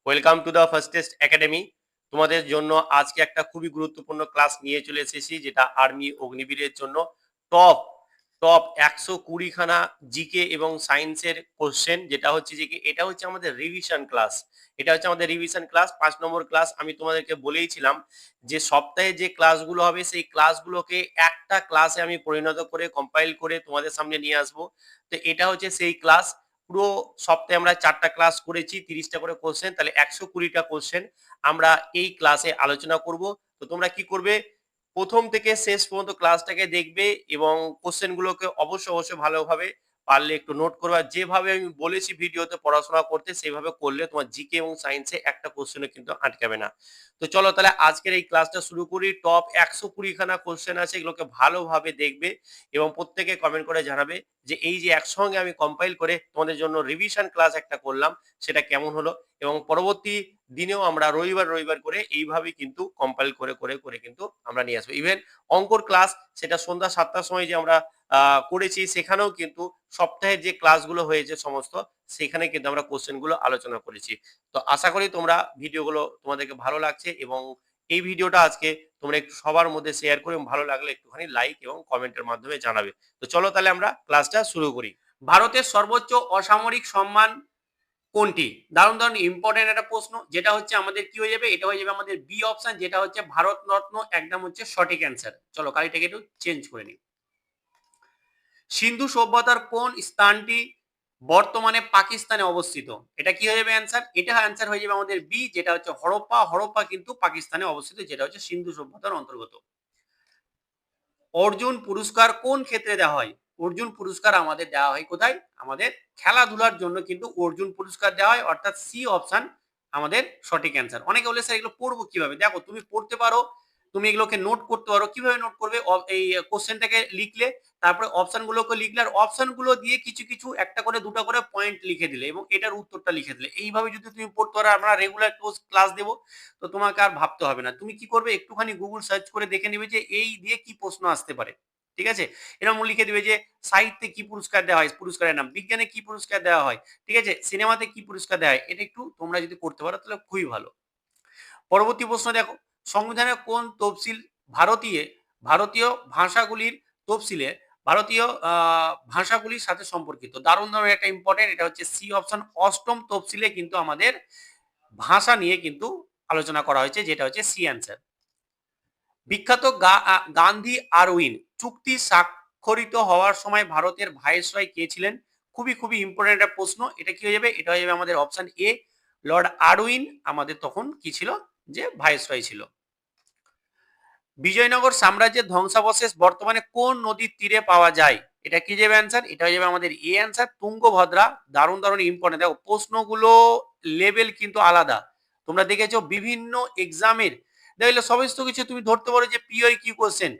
Welcome to the first test academy. তোমাদের জন্য আজকে একটা খুবই গুরুত্বপূর্ণ ক্লাস নিয়ে চলে এসেছি, যেটা আর্মি অগ্নিবীরের জন্য টপ টপ 120 খানা জিকে এবং সায়েন্সের কোশ্চেন, যেটা হচ্ছে জিকে। এটা হচ্ছে আমাদের রিভিশন ক্লাস। এটা হচ্ছে আমাদের রিভিশন ক্লাস, 5 নম্বর ক্লাস। আমি তোমাদেরকে বলেইছিলাম যে সপ্তাহে যে ক্লাসগুলো হবে সেই ক্লাসগুলোকে একটা ক্লাসে আমি পরিণত করে কম্পাইল করে তোমাদের সামনে নিয়ে আসবো। তো এটা হচ্ছে সেই ক্লাস। পুরো সপ্তাহে আমরা 4টা ক্লাস করেছি, 30টা করে কোশ্চেন, তাহলে 120টা কোশ্চেন আমরা এই ক্লাসে আলোচনা করব। তো তোমরা কি করবে, প্রথম থেকে শেষ পর্যন্ত ক্লাসটাকে দেখবে এবং কোশ্চেনগুলোকে অবশ্যই ভালোভাবে পারলে একটু নোট করবে। আর যেভাবে আমি বলেছি ভিডিওতে পড়াশোনা করতে, সেভাবে করলে তোমার জিকে এবং সায়েন্সে একটা কোশ্চেনও কিন্তু আটকাবে না। তো চলো তাহলে আজকের এই ক্লাসটা শুরু করি। টপ 120 খানা কোশ্চেন আছে, এগুলোকে ভালোভাবে দেখবে এবং প্রত্যেকে কমেন্ট করে জানাবে যে এই যে একসঙ্গে আমি কম্পাইল করে তোমাদের জন্য রিভিশন ক্লাস একটা করলাম, সেটা কেমন হলো। এবং পরবর্তী দিনেও আমরা রবিবার করে এইভাবে কিন্তু কম্পাইল করে কিন্তু আমরা নিয়ে আসবো। ইভেন অঙ্কর ক্লাস, সেটা সন্ধ্যা 7টার সময় যে আমরা করেছি, সেখানেও কিন্তু সপ্তাহের যে ক্লাসগুলো হয়েছে সমস্ত, সেখানে কিন্তু আমরা কোশ্চেন গুলো আলোচনা করেছি। তো আশা করি তোমরা ভিডিওগুলো তোমাদেরকে ভালো লাগছে এবং এই ভিডিওটা আজকে তোমরা একটু সবার মধ্যে শেয়ার করে এবং ভালো লাগলে একটুখানি লাইক এবং কমেন্টের মাধ্যমে জানাবে। তো চলো তাহলে আমরা ক্লাসটা শুরু করি। ভারতের সর্বোচ্চ অসামরিক সম্মান কোনটি? দারুণ দারুণ ইম্পর্টেন্ট একটা প্রশ্ন, যেটা হচ্ছে আমাদের কি হয়ে যাবে, এটা হয়ে যাবে আমাদের বি অপশন, যেটা হচ্ছে ভারত রত্ন, একদম হচ্ছে সঠিক অ্যান্সার। চলো কালিটাকে একটু চেঞ্জ করে নিই। সিন্ধু সভ্যতার কোন স্থানটি বর্তমানে পাকিস্তানে অবস্থিত? এটা কি হয়ে যাবে অ্যান্সার? এটা অ্যান্সার হয়ে যাবে আমাদের বি, যেটা হচ্ছে হরপ্পা। হরপ্পা কিন্তু পাকিস্তানে অবস্থিত, যেটা হচ্ছে সিন্ধু সভ্যতার অন্তর্গত। অর্জুন পুরস্কার কোন ক্ষেত্রে দেওয়া হয়? অর্জুন পুরস্কার আমাদের দেওয়া হয় কোথায়? আমাদের খেলাধুলার জন্য কিন্তু অর্জুন পুরস্কার দেওয়া হয়, অর্থাৎ সি অপশন আমাদের সঠিক অ্যান্সার। অনেকে বলে স্যার এগুলো পড়বো কিভাবে? দেখো তুমি পড়তে পারো, তুমি এগুলোকে নোট করতে পারো। কিভাবে নোট করবে? এই কোশ্চেনটাকে লিখলে, তারপরে অপশন গুলোকে লিখলে, আর অপশন গুলো দিয়ে কিছু কিছু একটা করে দুটা করে পয়েন্ট লিখে দিলে এবং এটার উত্তরটা লিখে দিলে, এইভাবে যদি তুমি পড়তে পারো, আমরা রেগুলার ক্লাস দেবো, তো তোমাকে আর ভাবতে হবে না। তুমি কি করবে, একটুখানি গুগল সার্চ করে দেখে নেবে যে এই দিয়ে কি প্রশ্ন আসতে পারে। ঠিক আছে, এরকম লিখে দিবে যে সাহিত্যে কি পুরস্কার দেওয়া হয়, পুরস্কারের নাম, বিজ্ঞানে কি পুরস্কার দেওয়া হয়, ঠিক আছে, সিনেমাতে কি পুরস্কার দেওয়া হয়। এটা একটু তোমরা যদি করতে পারো তাহলে খুবই ভালো। পরবর্তী প্রশ্ন দেখো, সংবিধানের কোন তফসিল ভারতীয় ভারতীয় ভাষাগুলির তফসিলে ভারতীয় ভাষাগুলির সাথে সম্পর্কিত? দারুণ দারুণ একটা ইম্পর্টেন্ট, এটা হচ্ছে সি অপশন, অষ্টম তফসিলে কিন্তু আমাদের ভাষা নিয়ে কিন্তু আলোচনা করা হয়েছে, যেটা হচ্ছে সি অ্যান্সার। বিখ্যাত গান্ধী আরউইন চুক্তি স্বাক্ষরিত হওয়ার সময় ভারতের ভাইসরয় কে ছিলেন? খুবই ইম্পর্টেন্ট একটা প্রশ্ন। এটা কি হয়ে যাবে? এটা হয়ে যাবে আমাদের অপশন এ, লর্ড আরউইন আমাদের তখন কি ছিল, যে ভাইসরয় ছিল। বিজয়নগর সাম্রাজ্যের ধ্বংসাবশেষ বর্তমানে কোন নদীর তীরে পাওয়া যায়? এটা কি যাবে অ্যান্সার? এটা হয়ে যাবে আমাদের এ অ্যান্সার, তুঙ্গভদ্রা। দারুণ দারুণ ইম্পর্টেন্ট। দেখো প্রশ্নগুলো লেভেল কিন্তু আলাদা, তোমরা দেখেছো বিভিন্ন এক্সামের, দেখলে সমস্ত কিছু তুমি ধরতে পারো যে পিওই কি কোশ্চেন,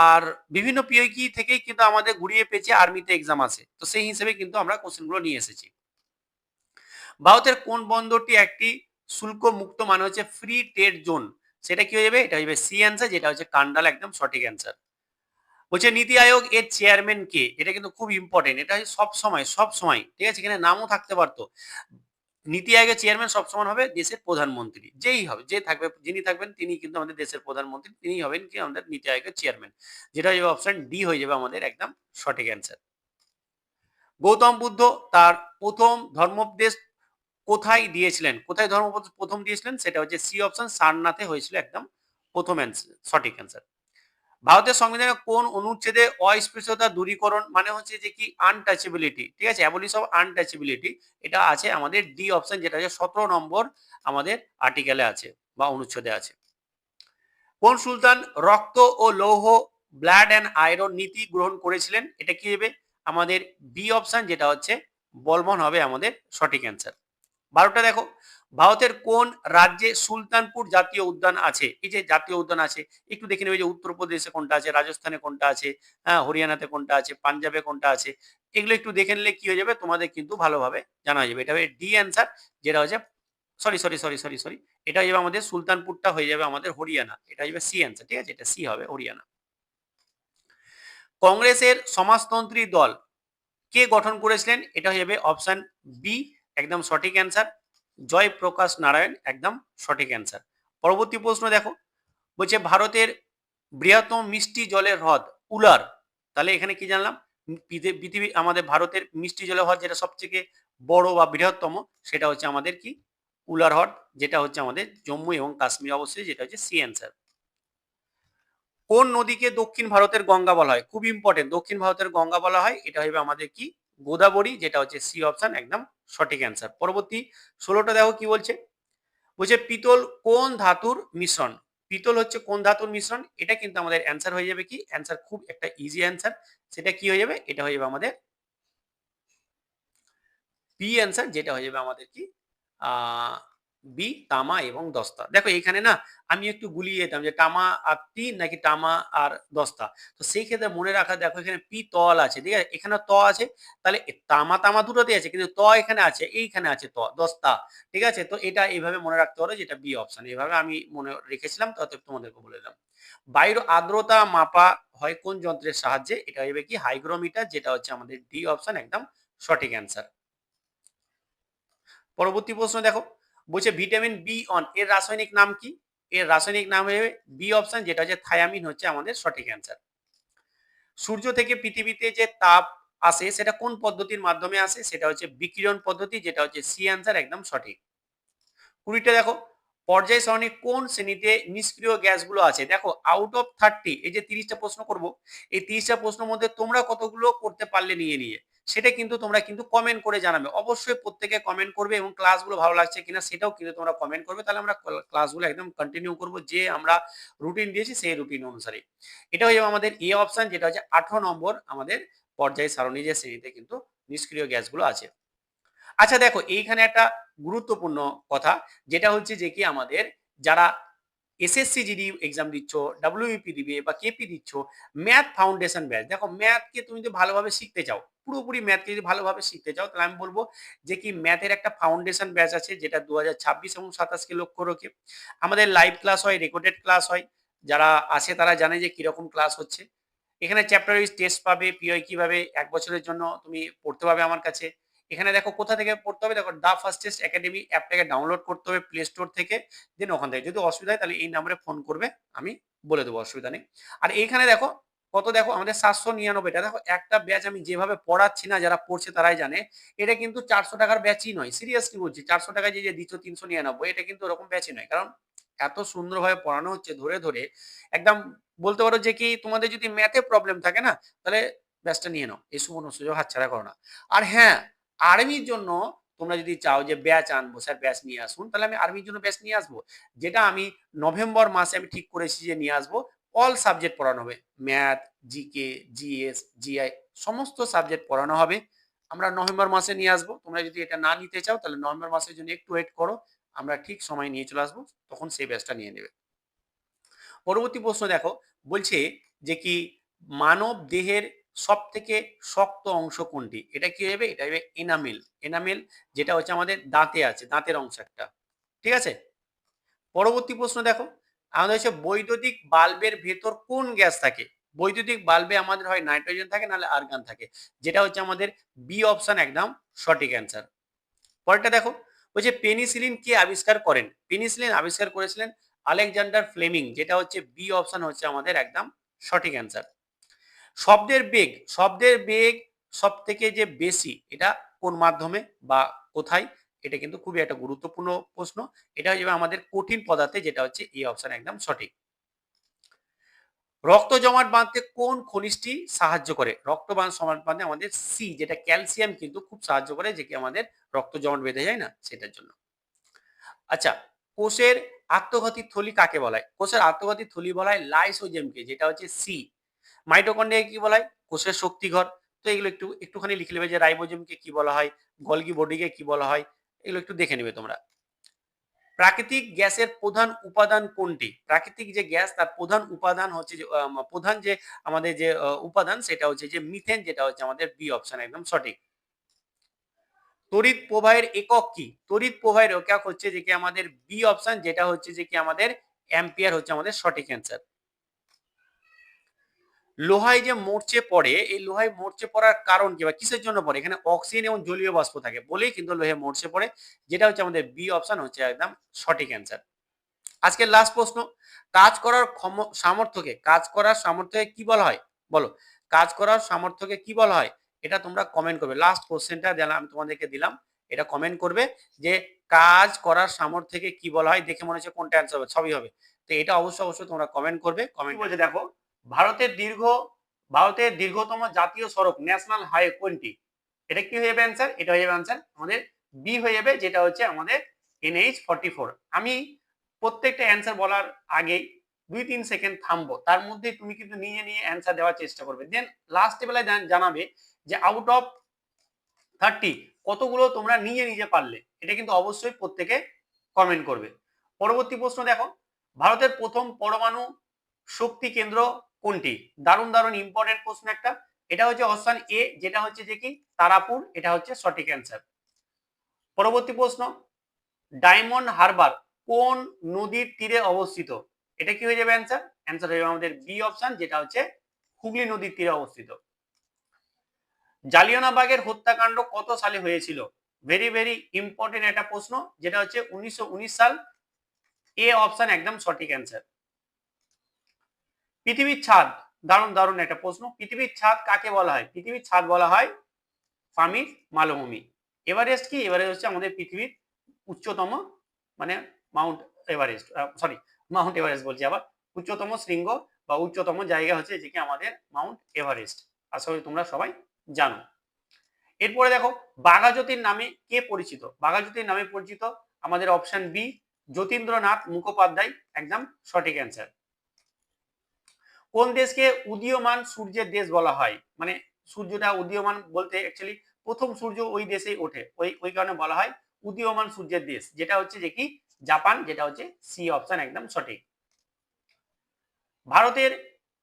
আর বিভিন্ন পিওই কি থেকেই কিন্তু আমাদের ঘুরিয়ে পেঁচে আর্মিতে এক্সাম আসে, তো সেই হিসেবে কিন্তু আমরা কোশ্চেনগুলো নিয়ে এসেছি। ভারতের কোন বন্দরটি একটি শুল্ক মুক্ত, মানে হচ্ছে ফ্রি ট্রেড জোন? সেটা কি হয়ে যাবে? এটা হয়ে যাবে সি অ্যান্সার, যেটা হচ্ছে কান্ডালা, একদম সঠিক অ্যান্সার। বলছে নীতি আয়োগ এর চেয়ারম্যান কে? এটা কিন্তু খুব ইম্পর্টেন্ট, এটা সব সময় ঠিক আছে, এখানে নামও থাকতে পারতো। নীতি আয়োগের চেয়ারম্যান সবসময় হবে দেশের প্রধানমন্ত্রী, যেই হবে, যে থাকবে, যিনি থাকবেন তিনি কিন্তু আমাদের দেশের প্রধানমন্ত্রী, তিনি হবেন কি আমাদের নীতি আয়োগের চেয়ারম্যান, যেটা হয়ে যাবে অপশন ডি, হয়ে যাবে আমাদের একদম সঠিক অ্যান্সার। গৌতম বুদ্ধ তার প্রথম ধর্মোপদেশ কোথায় দিয়েছিলেন? কোথায় ধর্মোপদেশ প্রথম দিয়েছিলেন? সেটা হচ্ছে সি অপশন, সারনাথে হয়েছিল, একদম প্রথম অ্যান্সার, সঠিক অ্যান্সার। ভারতের সংবিধানের কোন অনুচ্ছেদে অস্পৃশ্যতা দূরীকরণ, মানে হচ্ছে যে কি আনটাচেবিলিটি, ঠিক আছে, অ্যাবলিশ অফ আনটাচেবিলিটি, এটা আছে আমাদের ডি অপশন, যেটা হচ্ছে 17 নম্বর আমাদের আর্টিকেলে আছে বা অনুচ্ছেদে আছে। কোন সুলতান রক্ত ও লৌহ, ব্লাড অ্যান্ড আয়রন নীতি গ্রহণ করেছিলেন? এটা কি হবে? আমাদের বি অপশন, যেটা হচ্ছে বলবন, হবে আমাদের সঠিক অ্যান্সার। 12টা দেখো, ভারতের কোন রাজ্যে সুলতানপুর জাতীয় উদ্যান আছে? এই যে জাতীয় উদ্যান আছে, একটু দেখে নেবে যে উত্তরপ্রদেশে কোনটা আছে, রাজস্থানে কোনটা আছে, হ্যাঁ, হরিয়ানাতে কোনটা আছে, পাঞ্জাবে কোনটা আছে। এগুলো একটু দেখে নিলে কি হয়ে যাবে, তোমাদের কিন্তু ভালোভাবে জানা যাবে। এটা হবে ডি অ্যান্সার, যেটা হচ্ছে, সরি, এটা হয়ে যাবে আমাদের সুলতানপুরটা, হয়ে যাবে আমাদের হরিয়ানা, এটা হয়ে যাবে সি অ্যান্সার, ঠিক আছে, এটা সি হবে, হরিয়ানা। কংগ্রেসের সমাজতন্ত্রী দল কে গঠন করেছিলেন? এটা হয়ে যাবে অপশন বি, একদম সঠিক অ্যান্সার, জয়প্রকাশ নারায়ণ একদম সঠিক অ্যান্সার। পরবর্তী প্রশ্ন দেখো, বলছে ভারতের বৃহত্তম মিষ্টি জলের হ্রদ উলার। তাহলে এখানে কি জানলাম, পৃথিবী আমাদের ভারতের মিষ্টি জলের হ্রদ যেটা সবথেকে বড় বা বৃহত্তম সেটা হচ্ছে আমাদের কি উলার হ্রদ, যেটা হচ্ছে আমাদের জম্মু এবং কাশ্মীর অবস্থিত, যেটা হচ্ছে সি অ্যান্সার। কোন নদীকে দক্ষিণ ভারতের গঙ্গা বলা হয়? খুব ইম্পর্টেন্ট, দক্ষিণ ভারতের গঙ্গা বলা হয়, এটা হবে আমাদের কি গোদাবরী, যেটা হচ্ছে সি অপশন একদম সঠিক অ্যান্সার। পরবর্তী 16টা দেখো কি বলছে, বলছে পিতল কোন ধাতুর মিশ্রণ? পিতল হচ্ছে কোন ধাতুর মিশ্রণ? এটা কিন্তু আমাদের অ্যান্সার হয়ে যাবে কি, অ্যান্সার খুব একটা ইজি অ্যান্সার, সেটা কি হয়ে যাবে, এটা হয়ে যাবে আমাদের বি অ্যান্সার, যেটা হয়ে যাবে আমাদের কি বি তামা এবং দস্তা। দেখো এখানে না আমি একটু গুলিয়ে যেতাম যে তামা আর তিন নাকি তামা আর দস্তা, তো সেই ক্ষেত্রে মনে রাখা, দেখো এখানে পি তল আছে, ঠিক আছে, এখানে ত আছে, তাহলে তামা তামা দুটোতে আছে, কিন্তু ত এখানে আছে, এইখানে আছে ত দস্তা, ঠিক আছে, তো এটা এইভাবে মনে রাখতে পারো, যেটা বি অপশন, এইভাবে আমি মনে রেখেছিলাম, তো তোমাদেরকে বলে দিলাম। বায়ুর আর্দ্রতা মাপা হয় কোন যন্ত্রের সাহায্যে? এটা হবে কি হাইগ্রোমিটার, যেটা হচ্ছে আমাদের ডি অপশন একদম সঠিক অ্যান্সার। পরবর্তী প্রশ্ন দেখো, বলছে ভিটামিন বি অন এর রাসায়নিক নাম কি? এর রাসায়নিক নাম হবে বি অপশন, যেটা হচ্ছে থায়ামিন হচ্ছে আমাদের সঠিক অ্যান্সার। সূর্য থেকে পৃথিবীতে যে তাপ আসে সেটা কোন পদ্ধতির মাধ্যমে আসে? সেটা হচ্ছে বিকিরণ পদ্ধতি, যেটা হচ্ছে সি অ্যান্সার একদম সঠিক। 20টা দেখো, পর্যায় সারণী কোন শ্রেণীতে নিষ্ক্রিয় গ্যাসগুলো আছে? দেখো আউট অফ 30, এই যে 30টা প্রশ্ন করব, এই 30টা প্রশ্নের মধ্যে তোমরা কতগুলো করতে পারলে নিয়ে নিয়ে, সেটা কিন্তু তোমরা কিন্তু কমেন্ট করে জানাবে, অবশ্যই প্রত্যেকে কমেন্ট করবে, এবং ক্লাসগুলো ভালো লাগছে কিনা সেটাও কিন্তু তোমরা কমেন্ট করবে, তাহলে আমরা ক্লাসগুলো একদম কন্টিনিউ করব, যে আমরা রুটিন দিয়েছি সেই রুটিন অনুসারে। এটা হয়ে যাবে আমাদের এ অপশন, যেটা হচ্ছে 18 নম্বর আমাদের পর্যায় সারণী যে শ্রেণীতে কিন্তু নিষ্ক্রিয় গ্যাসগুলো আছে। আচ্ছা দেখো এইখানে একটা গুরুত্বপূর্ণ কথা, যেটা হচ্ছে যে কি আমাদের যারা এসএসসি জিডি এক্সাম দিচ্ছ, ডাব্লিউপি দিবে বা কেপি দিচ্ছ, ম্যাথ ফাউন্ডেশন ব্যাচ, দেখো ম্যাথকে তুমি যদি ভালোভাবে শিখতে চাও, পুরোপুরি ম্যাথকে যদি ভালোভাবে শিখতে চাও, তাহলে আমি বলবো যে কি ম্যাথের একটা ফাউন্ডেশন ব্যাচ আছে, যেটা 2026 এবং 27কে লক্ষ্য রেখে আমাদের লাইভ ক্লাস হয়, রেকর্ডেড ক্লাস হয়, যারা আছে তারা জানে যে কিরকম ক্লাস হচ্ছে। এখানে চ্যাপ্টার ওয়াইজ টেস্ট পাবে, পিওই কিভাবে 1 বছরের জন্য তুমি পড়তে পাবে আমার কাছে। এখানে দেখো কোথা থেকে পড়তে হবে, দেখো দা ফার্স্ট টেস্ট একাডেমি অ্যাপটাকে ডাউনলোড করতে হবে প্লে স্টোর থেকে, দেন ওখান থেকে যদি অসুবিধা হয় তাহলে এই নাম্বারে ফোন করবে, আমি বলে দেবো, অসুবিধা নেই। আর এইখানে দেখো কত, দেখো আমাদের 799টা, দেখো একটা ব্যাচ আমি যেভাবে পড়াচ্ছি না, যারা পড়ছে তারাই জানে, এটা কিন্তু 400 টাকার ব্যাচই নয়, সিরিয়াসলি বলছি, 400 টাকায় যে দিচ্ছ 399, এটা কিন্তু ওরকম ব্যাচই নয়, কারণ এত সুন্দরভাবে পড়ানো হচ্ছে ধরে ধরে, একদম বলতে পারো যে কি তোমাদের যদি ম্যাথে প্রবলেম থাকে না, তাহলে ব্যাচটা নিয়ে নাও, এই সুবর্ণ সুযোগ হাতছাড়া করো না। আর হ্যাঁ, আর্মির জন্য তোমরা যদি চাও যে ব্যাচ আনবো, স্যার ব্যাচ নিয়ে আসুন, তাহলে আমি আর্মির জন্য ব্যাচ নিয়ে আসবো, যেটা আমি নভেম্বর মাসে আমি ঠিক করেছি যে নিয়ে আসবো, অল সাবজেক্ট পড়ানো হবে, ম্যাথ, জিকে, জিএস, জিআই, সমস্ত সাবজেক্ট পড়ানো হবে, আমরা নভেম্বর মাসে নিয়ে আসবো। তোমরা যদি এটা না নিতে চাও তাহলে নভেম্বর মাসের জন্য একটু ওয়েট করো, আমরা ঠিক সময় নিয়ে চলে আসবো, তখন সেই ব্যাচটা নিয়ে নেবে। পরবর্তী প্রশ্ন দেখো, বলছে যে কি মানব দেহের সব থেকে শক্ত অংশ কোনটি? এটা কি হবে, এটা হবে এনামেল, এনামেল, যেটা হচ্ছে আমাদের দাঁতে আছে, দাঁতের অংশ একটা, ঠিক আছে। পরবর্তী প্রশ্ন দেখো, আমাদের হচ্ছে বৈদ্যুতিক বাল্বের ভেতর কোন গ্যাস থাকে? বৈদ্যুতিক বাল্বে আমাদের হয় নাইট্রোজেন থাকে, নাহলে আর্গন থাকে, যেটা হচ্ছে আমাদের বি অপশন একদম সঠিক অ্যান্সার। পরেরটা দেখো, বলছে পেনিসিলিন কে আবিষ্কার করেন? পেনিসিলিন আবিষ্কার করেছিলেন আলেকজান্ডার ফ্লেমিং, যেটা হচ্ছে বি অপশন হচ্ছে আমাদের একদম সঠিক অ্যান্সার। শব্দের বেগ, শব্দের বেগ সব থেকে যে বেশি, এটা কোন মাধ্যমে বা কোথায়? এটা কিন্তু খুবই একটা গুরুত্বপূর্ণ প্রশ্ন, এটা হচ্ছে আমাদের কঠিন পদার্থে, যেটা হচ্ছে এই অপশন একদম সঠিক। রক্ত জমাট বাঁধতে কোন খনিজটি সাহায্য করে? রক্ত জমাট বাঁধতে আমাদের সি, যেটা ক্যালসিয়াম, কিন্তু খুব সাহায্য করে, যে কি আমাদের রক্ত জমাট বেঁধে যায় না সেটার জন্য। আচ্ছা, কোষের আত্মঘাতী থলি কাকে বলা হয়? কোষের আত্মঘাতী থলি বলা হয় লাইসোজেমকে, যেটা হচ্ছে সি। মাইটোকন্ড্রিয়া কি বলা হয়? কোষের শক্তিঘর। তো এগুলো একটুখানি লিখে নেবে, যে রাইবোজোমকে কি বলা হয়, গলগি বডিকে কি বলা হয়, এগুলো একটু দেখে নেবে তোমরা। প্রাকৃতিক গ্যাসের প্রধান উপাদান কোনটি? প্রাকৃতিক যে গ্যাস তার প্রধান উপাদান হচ্ছে যে প্রধান যে আমাদের যে উপাদান, সেটা হচ্ছে যে মিথেন, যেটা হচ্ছে আমাদের বি অপশন একদম সঠিক। তড়িৎ প্রবাহের একক কি? তড়িৎ প্রবাহের একক হচ্ছে যে কি আমাদের বি অপশন, যেটা হচ্ছে যে কি আমাদের অ্যাম্পিয়ার হচ্ছে আমাদের সঠিক অ্যান্সার। লোহায় যে মরচে পড়ে, এই লোহায় মরচে পড়ার কারণ কি বা কিসের জন্য পড়ে? এখানে অক্সিজেন এবং জলীয় বাষ্প থাকে বলেই কিন্তু লোহে মরচে পড়ে, যেটা হচ্ছে আমাদের বি অপশন হচ্ছে একদম সঠিক অ্যান্সার। আজকের লাস্ট প্রশ্ন, কাজ করার সামর্থ্যকে কি বলা হয়? বলো, কাজ করার সামর্থ্যকে কি বলা হয়? এটা তোমরা কমেন্ট করবে। লাস্ট কোশ্চেনটা দিলাম, আমি তোমাদেরকে দিলাম, এটা কমেন্ট করবে যে কাজ করার সামর্থ্যকে কি বলা হয়। দেখে মনে হচ্ছে কোনটা অ্যান্সার হবে, সবই হবে। তো এটা অবশ্যই তোমরা কমেন্ট করবে। কমেন্ট বলছে দেখো, ভারতের দীর্ঘ ভারতের দীর্ঘতম জাতীয় সড়ক ন্যাশনাল হাইওয়ে কোনটি? এটা কি হয়ে যাবে অ্যান্সার? এটা হয়ে যাবে অ্যান্সার আমাদের বি হয়ে যাবে, যেটা হচ্ছে আমাদের NH44। আমি প্রত্যেকটা অ্যান্সার বলার আগে 2-3 সেকেন্ড থামবো, তার মধ্যে তুমি কিন্তু নিয়ে অ্যান্সার দেওয়ার চেষ্টা করবে। দেন লাস্টে বেলায় জানাবে যে আউট অফ 30 কতগুলো তোমরা নিজে পারলে। এটা কিন্তু অবশ্যই প্রত্যেকে কমেন্ট করবে। পরবর্তী প্রশ্ন দেখো, ভারতের প্রথম পরমাণু শক্তি কেন্দ্র কোনটি? দারুণ ইম্পর্টেন্ট প্রশ্ন একটা। এটা হচ্ছে অপশন এ, যেটা হচ্ছে যে কি তারাপুর, এটা হচ্ছে সঠিক অ্যান্সার। পরবর্তী প্রশ্ন, ডায়মন্ড হারবার কোন নদীর তীরে অবস্থিত? এটা কি হয়ে যাবে অ্যান্সার? অ্যান্সার হয়ে যাবে আমাদের বি অপশন, যেটা হচ্ছে হুগলি নদীর তীরে অবস্থিত। জালিয়ানবাগের হত্যাকাণ্ড কত সালে হয়েছিল? ভেরি ইম্পর্টেন্ট একটা প্রশ্ন, যেটা হচ্ছে 1919 সাল। এ অপশন একদম সঠিক অ্যান্সার। পৃথিবীর ছাদ, দারুণ একটা প্রশ্ন। পৃথিবীর ছাদ কাকে বলা হয়? পৃথিবীর ছাদ বলা হয় পামির মালভূমি। এভারেস্ট কি? এভারেস্ট হচ্ছে আমাদের পৃথিবীর উচ্চতম, মানে Mount Everest, sorry Mount Everest বলছি আবার, উচ্চতম শৃঙ্গ বা উচ্চতম জায়গা হচ্ছে যেটি আমাদের মাউন্ট এভারেস্ট। আশা করি তোমরা সবাই জানো। এরপরে দেখো, বাঘাযতীন নামে কে পরিচিত? বাঘাযতীন নামে পরিচিত আমাদের অপশন বি, যতীন্দ্রনাথ মুখোপাধ্যায়, একদম সঠিক অ্যান্সার। কোন দেশকে উদীয়মান সূর্যের দেশ বলা হয়? মানে সূর্যটা উদীয়মান বলতে অ্যাকচুয়ালি প্রথম সূর্য ওই দেশেই ওঠে, ওই কারণে বলা হয় উদীয়মান সূর্যের দেশ, যেটা হচ্ছে যে কি জাপান, যেটা হচ্ছে সি অপশন একদম সঠিক। ভারতের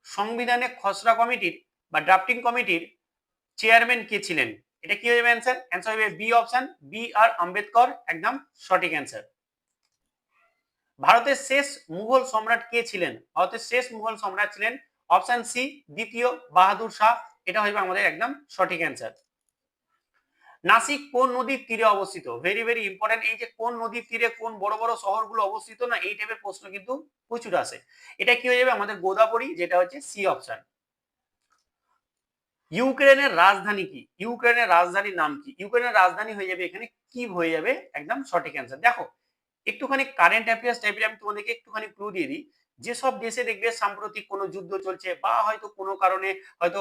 সংবিধানের খসড়া কমিটির বা ড্রাফটিং কমিটির চেয়ারম্যান কে ছিলেন? এটা কি হয়ে যাবে অ্যান্সার? অ্যান্সার হবে বি অপশন, বি আর আম্বেদকর, একদম সঠিক অ্যান্সার। ভারতের শেষ মুঘল সম্রাট কে ছিলেন? ভারতের শেষ মুঘল সম্রাট ছিলেন অপশন সি, দ্বিতীয় বাহাদুর শাহ, এটা হবে আমাদের একদম সঠিক অ্যান্সার। নাসিক কোন নদীর তীরে অবস্থিত? Very important. এই যে কোন নদীর তীরে কোন বড় শহরগুলো অবস্থিত না, এই টাইপের প্রশ্ন কিন্তু প্রচুর আসে। এটা কি হয়ে যাবে আমাদের গোদাবরী, যেটা হচ্ছে সি অপশন। ইউক্রেনের রাজধানী কি? ইউক্রেনের রাজধানীর নাম কি? ইউক্রেনের রাজধানী হয়ে যাবে এখানে কিভ, হয়ে যাবে একদম সঠিক অ্যান্সার। দেখো একটুখানি কারেন্ট অ্যাফেয়ার্স টাইপের আমি তোমাদেরকে একটুখানি ক্লু দিয়ে দিই। যেসব দেশে দেখবে সাম্প্রতিক কোনো যুদ্ধ চলছে বা হয়তো কোনো কারণে হয়তো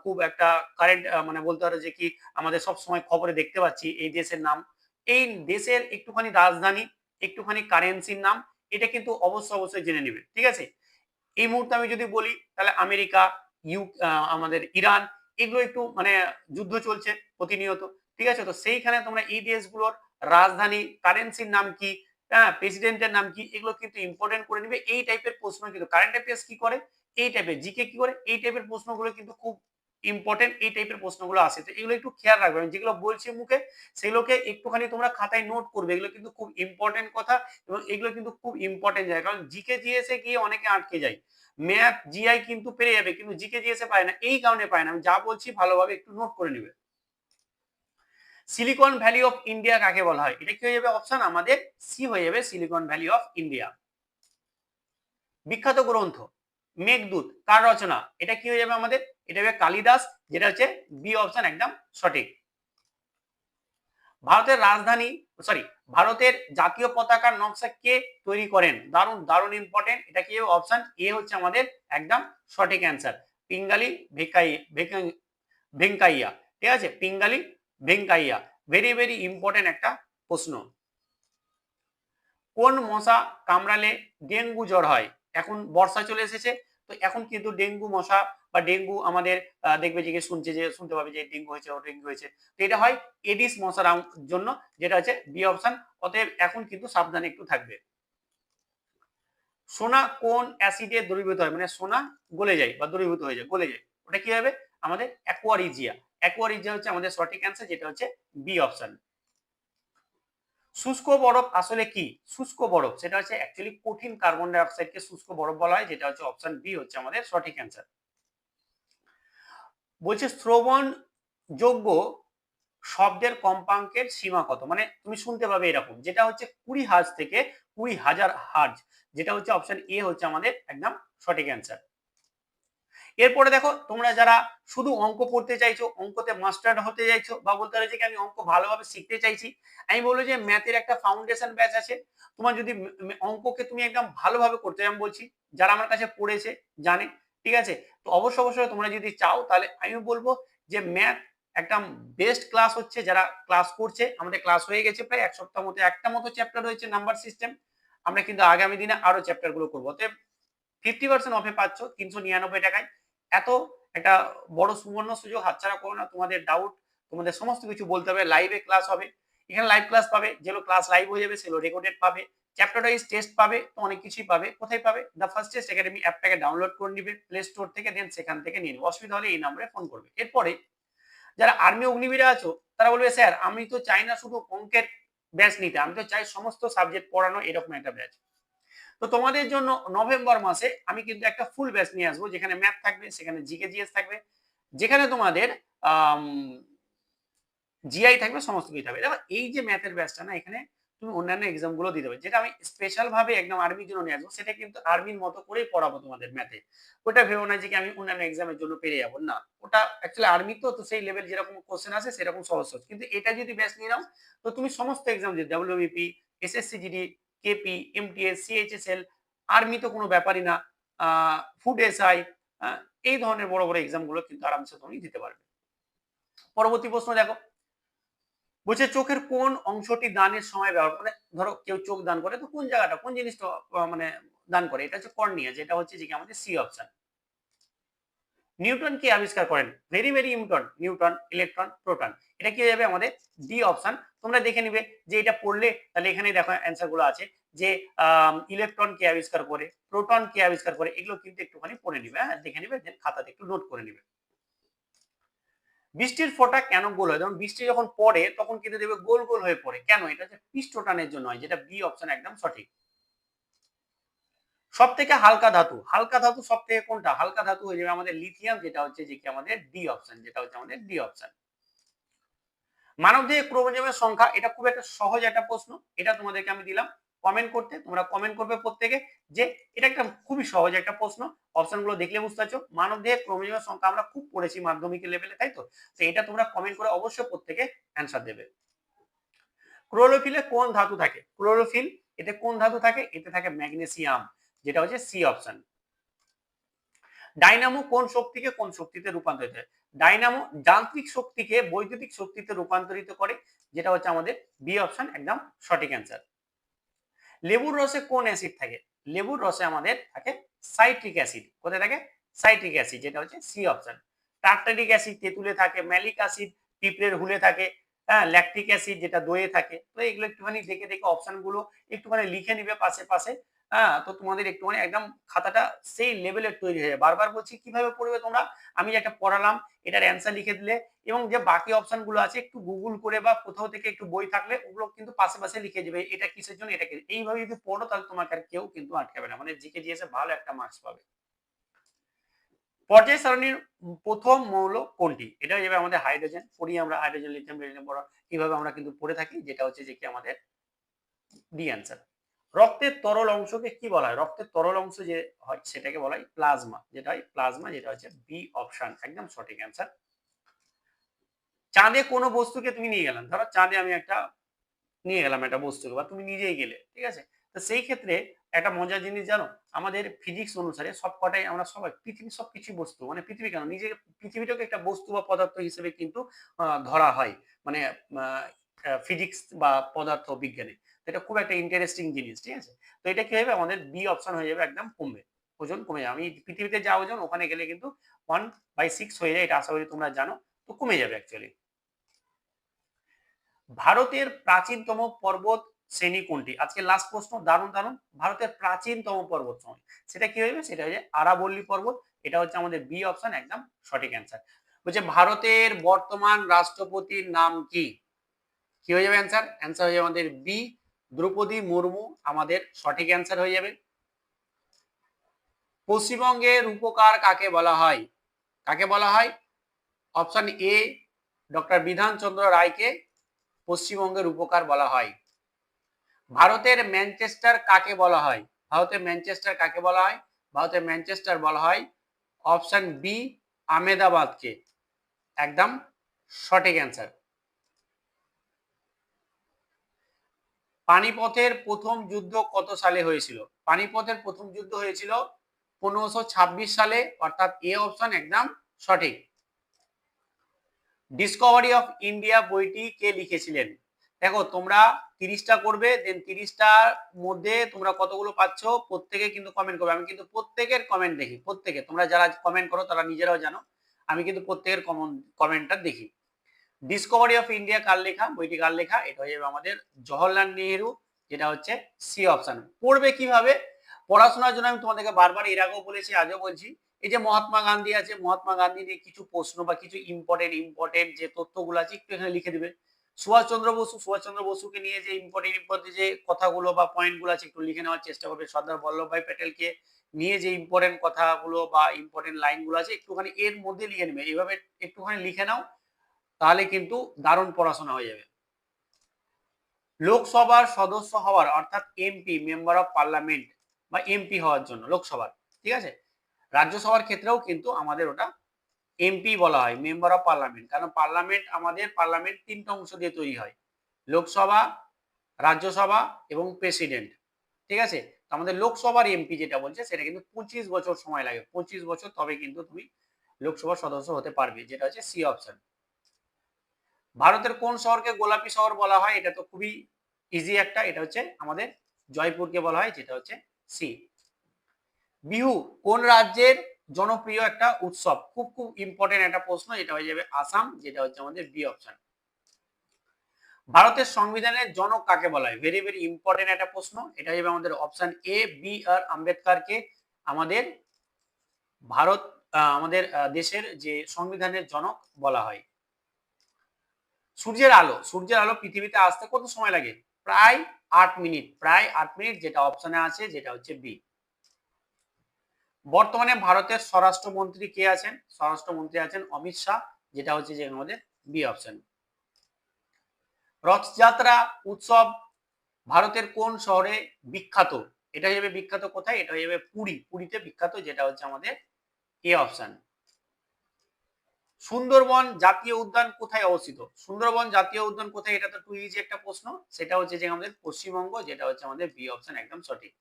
খুব একটা কারেন্ট, মানে বলতে পারো যে কি আমাদের সব সময় খবরে দেখতে পাচ্ছি এই দেশের নাম, এই দেশের একটুখানি রাজধানী, একটুখানি কারেন্সির নাম, এটা কিন্তু অবশ্যই জেনে নেবে, ঠিক আছে? এই মুহূর্তে আমি যদি বলি তাহলে আমেরিকা, আমাদের ইরান, এগুলো একটু মানে যুদ্ধ চলছে প্রতিনিয়ত, ঠিক আছে? তো সেইখানে তোমরা এই দেশগুলোর রাজধানী, কারেন্সির নাম কি, হ্যাঁ, প্রেসিডেন্টের নাম কি, এগুলো কিন্তু ইম্পর্টেন্ট করে নিবে। এই টাইপের প্রশ্ন কিন্তু কারেন্ট অ্যাফেয়ার্স কি করে, এই টাইপের জিকে কি করে, এই টাইপের প্রশ্নগুলো কিন্তু খুব ইম্পর্টেন্ট, এই টাইপের প্রশ্নগুলো আসে। তো এগুলো একটু খেয়াল রাখবে, আমি যেগুলো বলছি মুখে সেগুলোকে একটুখানি তোমরা খাতায় নোট করবে। এগুলো কিন্তু খুব ইম্পর্টেন্ট কথা এবং এগুলো কিন্তু খুব ইম্পর্টেন্ট জায়গা, কারণ জিকে জিএসে গিয়ে অনেকে আটকে যায়। ম্যাথ জিআই কিন্তু পেরে যাবে, কিন্তু জিকে জিএসএ পায় না, এই কারণে পায় না। আমি যা বলছি ভালোভাবে একটু নোট করে নেবে। সিলিকন ভ্যালি অফ ইন্ডিয়া কাকে বলা হয়? এটা কি হয়ে যাবে অপশন আমাদের সি হয়ে যাবে, সিলিকন ভ্যালি অফ ইন্ডিয়া। বিখ্যাত গ্রন্থ মেঘদূত কার রচনা? এটা কি হয়ে যাবে আমাদের? এটা হবে কালিদাস, যেটা হচ্ছে বি অপশন একদম সঠিক। ভারতের রাজধানী, সরি, ভারতের জাতীয় পতাকার নকশা কে তৈরি করেন? দারুণ ইম্পর্টেন্ট। এটা কি অপশন এ হচ্ছে আমাদের একদম সঠিক অ্যান্সার, পিঙ্গালি ভেঙ্কাইয়া, ঠিক আছে? পিঙ্গালি ভেঙ্কাইয়া, ভেরি ইম্পর্টেন্ট একটা প্রশ্ন। কোন মশা কামড়ালে ডেঙ্গু জ্বর হয়? এখন বর্ষা চলে এসেছে, তো এখন কিন্তু ডেঙ্গু মশা বা ডেঙ্গু আমাদের দেখবে যে শুনতে পাবে যে ডেঙ্গু হয়েছে, ডেঙ্গু হয়েছে, তো এটা হয় এডিস মশার জন্য, যেটা হচ্ছে বি অপশন। অতএব এখন কিন্তু সাবধানে একটু থাকবে। সোনা কোন অ্যাসিডে দ্রবীভূত হয়? মানে সোনা গলে যায় বা দ্রবীভূত হয়ে যায়, গলে যায়, ওটা কি হবে আমাদের অ্যাকোয়ারিজিয়া। অ্যাকোয়ারিজিয়া হচ্ছে আমাদের সঠিক অ্যান্সার, যেটা হচ্ছে বি অপশন। শুষ্ক বরফ আসলে কি? শুষ্ক বরফ সেটা হচ্ছে অ্যাকচুয়ালি কঠিন কার্বন ডাই অক্সাইডকে শুষ্ক বরফ বলা হয়, যেটা হচ্ছে অপশন বি হচ্ছে আমাদের সঠিক অ্যান্সার। বলছে শ্রবণ যোগ্য শব্দের কম্পাঙ্কের সীমা কত, মানে তুমি শুনতে পাবে এরকম, যেটা হচ্ছে 20,000 থেকে 20,000 হার্জ, যেটা হচ্ছে অপশন এ হচ্ছে আমাদের একদম সঠিক অ্যান্সার। এরপরে দেখো, তোমরা যারা শুধু অঙ্ক পড়তে চাইছো, অঙ্কতে মাস্টার হতে চাইছো, বা বলতে পারো যে আমি অঙ্ক ভালোভাবে শিখতে চাইছি, আমি বলবো যে ম্যাথের একটা ফাউন্ডেশন ব্যাচ আছে। তোমার যদি অঙ্ককে তুমি একদম ভালোভাবে করতে, আমি বলছি যারা আমার কাছে পড়েছে জানে, ঠিক আছে, তো অবশ্যই তোমরা যদি চাও তাহলে আমি বলবো যে ম্যাথ একটা বেস্ট ক্লাস হচ্ছে, যারা ক্লাস করছে, আমাদের ক্লাস হয়ে গেছে প্রায় এক সপ্তাহ মতো, একটা মতো চ্যাপ্টার হয়েছে নাম্বার সিস্টেম, আমরা কিন্তু আগামী দিনে আরো চ্যাপ্টার গুলো করবো। 50% অফে পাচ্ছ 399 টাকায়। এত একটা বড় সুবর্ণ সুযোগ হাতছাড়া করো না। তোমাদের ডাউট, তোমাদের সমস্ত কিছু বলতে হবে, লাইভে ক্লাস হবে, এখানে লাইভ ক্লাস পাবে, যেগুলো ক্লাস লাইভ হয়ে যাবে সেগুলো রেকর্ডেড পাবে, চ্যাপ্টার ওয়াইজ টেস্ট পাবে, তো অনেক কিছুই পাবে। কোথায় পাবে? দ্য ফার্স্ট টেস্ট একাডেমি অ্যাপটাকে ডাউনলোড করে নিবে প্লে স্টোর থেকে, দেন সেখান থেকে নিয়ে নিবে। অসুবিধা হলে এই নম্বরে ফোন করবে। এরপরে যারা আর্মি অগ্নিবীরে আছো তারা বলবে স্যার আমি তো চাই না শুধু অঙ্কের ব্যাচ নিতে, আমি তো চাই সমস্ত সাবজেক্ট পড়ানো, এরকম একটা ব্যাচ। তো তোমাদের জন্য নভেম্বর মাসে আমি কিন্তু একটা ফুল ব্যাচ নিয়ে আসবো, যেখানে ম্যাথ থাকবে, সেখানে জিকে জিএস থাকবে, যেখানে তোমাদের জিআই থাকবে, সমস্ত কিছু থাকবে। দেখো এই যে ম্যাথের ব্যাচটা না, এখানে তুমি অন্যান্য এক্সাম গুলো দিতে হবে। যেটা আমি স্পেশাল ভাবে একদম আর্মির জন্য নিয়ে আসবো, সেটা কিন্তু আর্মির মতো করেই পড়াবো তোমাদের ম্যাথে। ওটা ভেবো না যে কি আমি অন্যান্য এক্সামের জন্য পেরে যাবো, না, ওটা অ্যাকচুয়ালি আর্মি তো তো সেই লেভেল যেরকম কোশ্চেন আছে সেরকম সহজ সহজ, কিন্তু এটা যদি ব্যাচ নিয়ে নাও তো তুমি সমস্ত এক্সাম যে WBP, SSC GD, KP, MTS, CHSL, army তো কোনো ব্যাপারই না, ফুড এসআই, এই ধরনের বড় বড় এক্সাম গুলো কিন্তু আরামসে তুমি দিতে পারবে। পরবর্তী প্রশ্ন দেখো, বলছে চোখের কোন অংশটি দানের সময় ব্যবহার, মানে ধরো কেউ চোখ দান করে তো কোন জায়গাটা, কোন জিনিসটা মানে দান করে, এটা হচ্ছে কর্নিয়া, যেটা হচ্ছে যে আমাদের সি অপশন। নিউটন কি আবিষ্কার করেন? Very very important, Newton. Electron, proton, এটা কি হয়ে যাবে আমাদের ডি অপশন। তোমরা দেখে নিবে যে এটা পড়লে তাহলে এখানে দেখো অ্যান্সার গুলো আছে, যে ইলেকট্রন কে আবিষ্কার করে, প্রোটন কে আবিষ্কার করে, এগুলো কিন্তু একটুখানি পড়ে নিবে, হ্যাঁ দেখে নিবে, দেন খাতাতে একটু নোট করে নিবে। বৃষ্টির ফোঁটা কেন গোল হয়? যেমন বৃষ্টি যখন পড়ে তখন কিন্তু দেখবে গোল গোল হয়ে পড়ে, কেন? এটা হচ্ছে পৃষ্ঠটানের জন্য হয়, যেটা বি অপশন একদম সঠিক। সব থেকে হালকা ধাতু, হালকা ধাতু সব থেকে কোনটা? হালকা ধাতু হয়ে যাবে আমাদের লিথিয়াম, যেটা হচ্ছে যে কি আমাদের ডি অপশন, যেটা হচ্ছে আমাদের ডি অপশন। মানবদেহে ক্রোমোজোমের সংখ্যা, এটা খুব একটা সহজ একটা প্রশ্ন, এটা তোমাদেরকে আমি দিলাম কমেন্ট করতে, তোমরা কমেন্ট করবে প্রত্যেকে যে এটা একটা খুবই সহজ একটা প্রশ্ন, অপশনগুলো দেখলে বুঝতে পারছো। মানবদেহে ক্রোমোজোমের সংখ্যা আমরা খুব পড়েছি মাধ্যমিক লেভেলে, তাই তো? তো এটা তোমরা কমেন্ট করে অবশ্যই প্রত্যেকে অ্যান্সার দেবে। ক্লোরোফিলে কোন ধাতু থাকে? ক্লোরোফিল, এতে কোন ধাতু থাকে? এতে থাকে ম্যাগনেসিয়াম, যেটা হচ্ছে সি অপশন। ডাইনামো কোন শক্তিকে কোন শক্তিতে রূপান্তরিত হয়? ডাইনামো যান্ত্রিক শক্তিকে বৈদ্যুতিক শক্তিতে রূপান্তরিত করে, যেটা হচ্ছে আমাদের বি অপশন একদম সঠিক অ্যান্সার। লেবুর রসে কোন অ্যাসিড থাকে? লেবুর রসে আমাদের থাকে সাইট্রিক অ্যাসিড। কোথায় থাকে? সাইট্রিক অ্যাসিড, যেটা হচ্ছে সি অপশন। টার্টারিক অ্যাসিড তেঁতুলে থাকে, ম্যালিক অ্যাসিড পিঁপড়ের হুলে থাকে, হ্যাঁ, ল্যাকটিক অ্যাসিড যেটা দইয়ে থাকে। তো এগুলো একটুখানি দেখে দেখে অপশন গুলো একটুখানি লিখে নিবে পাশে পাশে, হ্যাঁ, তো তোমাদের একটুখানি একদম খাতাটা সেই লেভেলের তৈরি হয়ে যায়। বারবার বলছি কিভাবে পড়বে তোমরা, আমি যে একটা পড়ালাম এটার অ্যান্সার লিখে দিলে, এবং যে বাকি অপশন গুলো আছে একটু গুগল করে বা কোথাও থেকে একটু বই থাকলে ওগুলো কিন্তু পাশে পাশে লিখে যাবে, এটা কিসের জন্য, এটা এইভাবে যদি পড়ো তাহলে তোমাকে আর কেউ কিন্তু আটকাবে না, মানে জিকে জিএসে ভালো একটা মার্কস পাবে। পর্যায় সারণীর প্রথম মৌল কোনটি? এটা হয়ে যাবে আমাদের হাইড্রোজেন। পড়ি আমরা হাইড্রোজেন, লিথিয়াম, বেরিলিয়াম, বোরন, এইভাবে আমরা কিন্তু পড়ে থাকি, যেটা হচ্ছে যে কি আমাদের ডি অ্যান্সার। রক্তের তরল অংশকে কি বলা হয়? রক্তের তরল অংশ যে হয় সেটাকে বলা হয় প্লাজমা, যেটা হয় প্লাজমা, যেটা হচ্ছে বি অপশন একদম সঠিক অ্যান্সার। চাঁদে কোনো বস্তুকে তুমি নিয়ে গেলাম, ধরো চাঁদে আমি একটা নিয়ে গেলাম একটা বস্তুকে, বা তুমি নিজেই গেলে, ঠিক আছে, তো সেই ক্ষেত্রে একটা মজার জিনিস জানো, আমাদের ফিজিক্স অনুসারে সবকটাই আমরা সবাই পৃথিবীর সবকিছু বস্তু, মানে পৃথিবী কেন, নিজে পৃথিবীটাকে একটা বস্তু বা পদার্থ হিসেবে কিন্তু ধরা হয়, মানে ফিজিক্স বা পদার্থ বিজ্ঞানে। এটা খুব একটা ইন্টারেস্টিং জিনিস, ঠিক আছে। তো এটা কি হবে আমাদের বি অপশন হয়ে যাবে, একদম কমবে, ওজন কমে যাবে। আমি পৃথিবীতে যা ওজন ওখানে গেলে কিন্তু 1/6 হয়ে যায়, এটা আশা করি তোমরা জানো, তো কমে যাবে অ্যাকচুয়ালি। ভারতের প্রাচীনতম পর্বত শ্রেণী কোনটি? আজকে লাস্ট প্রশ্ন, দারুণ দারুণ। ভারতের প্রাচীনতম পর্বত শ্রেণী, সেটা কি হবে? সেটা হচ্ছে আরাবল্লী পর্বত, এটা হচ্ছে আমাদের বি অপশন একদম সঠিক অ্যান্সার। বলছে ভারতের বর্তমান রাষ্ট্রপতির নাম কি? কি হয়ে যাবে অ্যান্সার? অ্যান্সার হয়ে যাবে আমাদের বি, দ্রৌপদী মুর্মু, আমাদের সঠিক অ্যান্সার হয়ে যাবে। পশ্চিমবঙ্গের রূপকার কাকে বলা হয়? কাকে বলা হয়? অপশন এ ডক্টর বিধানচন্দ্র রায়কে পশ্চিমবঙ্গের উপকার বলা হয়। ভারতের ম্যানচেস্টার কাকে বলা হয়? ভারতের ম্যানচেস্টার কাকে বলা হয়? ভারতের ম্যানচেস্টার বলা হয় অপশন বি আহমেদাবাদকে। একদম সঠিক অ্যান্সার। পানিপথের প্রথম যুদ্ধ কত সালে হয়েছিল? পানিপথের প্রথম যুদ্ধ হয়েছিল 1526 সালে, অর্থাৎ এ অপশন একদম সঠিক। ডিসকভারি অফ ইন্ডিয়া বইটি কে লিখেছিলেন? দেখো তোমরা 30টা করবে, দেন 30টার মধ্যে তোমরা কতগুলো পাচ্ছ প্রত্যেকে কিন্তু কমেন্ট করবে। আমি কিন্তু প্রত্যেকের কমেন্ট দেখি, প্রত্যেকে তোমরা যারা কমেন্ট করো তারা নিজেরাও জানো আমি কিন্তু প্রত্যেকের কমেন্টটা দেখি। ডিসকভারি অফ ইন্ডিয়া কার লেখা? বইটি কার লেখা? এটা হয়ে যাবে আমাদের জওহরলাল নেহেরু, যেটা হচ্ছে সি অপশন। পড়বে কিভাবে? পড়াশোনার জন্য আমি তোমাদেরকে বারবার এর আগেও বলেছি, আজও বলছি, এই যে মহাত্মা গান্ধী আছে, মহাত্মা গান্ধী নিয়ে কিছু প্রশ্ন বা কিছু ইম্পর্টেন্ট যে তথ্যগুলো আছে একটু এখানে লিখে দিবে। সুভাষচন্দ্র বসুকে নিয়ে যে ইম্পর্টেন্ট যে কথাগুলো বা পয়েন্টগুলো আছে একটু লিখে নেওয়ার চেষ্টা করবে। সর্দার বল্লভভাই প্যাটেলকে নিয়ে যে ইম্পর্টেন্ট কথাগুলো বা ইম্পর্টেন্ট লাইনগুলো আছে একটুখানি এর মধ্যে লিখে নেবে। এইভাবে একটুখানি লিখে নাও, তাহলে কিন্তু দারুণ পড়াশোনা হয়ে যাবে। লোকসভার সদস্য হওয়ার অর্থাৎ এমপি মেম্বার অফ পার্লামেন্ট বা এমপি হওয়ার জন্য লোকসভার, ঠিক আছে, রাজ্যসভার ক্ষেত্রেও কিন্তু আমাদের ওটা এমপি বলা হয়, মেম্বার অফ পার্লামেন্ট। কারণ পার্লামেন্ট 3টা অংশ দিয়ে তৈরি হয়, লোকসভা, রাজ্যসভা এবং প্রেসিডেন্ট, ঠিক আছে। আমাদের লোকসভার এমপি যেটা বলছে সেটা কিন্তু 25 বছর সময় লাগে, 25 বছর, তবে কিন্তু তুমি লোকসভার সদস্য হতে পারবে, যেটা হচ্ছে সি অপশন। ভারতের কোন শহরকে গোলাপি শহর বলা হয়? এটা তো খুবই ইজি একটা, এটা হচ্ছে আমাদের জয়পুরকে বলা হয়, যেটা হচ্ছে সি। বিহু কোন রাজ্যের জনপ্রিয় একটা উৎসব? খুব খুব ইম্পর্টেন্ট একটা প্রশ্ন, এটা হয়ে যাবে আসাম, যেটা হচ্ছে আমাদের বি অপশন। ভারতের সংবিধানের জনক কাকে বলা হয়? ভেরি ভেরি ইম্পর্টেন্ট একটা প্রশ্ন, এটা হয়ে যাবে আমাদের অপশন এ বি আর আম্বেদকরকে আমাদের ভারত আমাদের দেশের যে সংবিধানের জনক বলা হয়। সূর্যের আলো পৃথিবীতে আসতে কত সময় লাগে? প্রায় 8 মিনিট, যেটা অপশনে আছে, যেটা হচ্ছে বি। বর্তমানে ভারতের স্বরাষ্ট্রমন্ত্রী কে আছেন? স্বরাষ্ট্রমন্ত্রী আছেন অমিত শাহ, যেটা হচ্ছে যে আমাদের বি অপশন। রথযাত্রা উৎসব ভারতের কোন শহরে বিখ্যাত? এটা হয়ে যাবে বিখ্যাত কোথায়? এটা হয়ে যাবে পুরীতে বিখ্যাত, যেটা হচ্ছে আমাদের এ অপশন। সুন্দরবন জাতীয় উদ্যান কোথায় অবস্থিত? সুন্দরবন জাতীয় উদ্যান কোথায়? এটা তো টু ইজি একটা প্রশ্ন, সেটা হচ্ছে যে আমাদের পশ্চিমবঙ্গ, যেটা হচ্ছে আমাদের বি অপশন একদম সঠিক।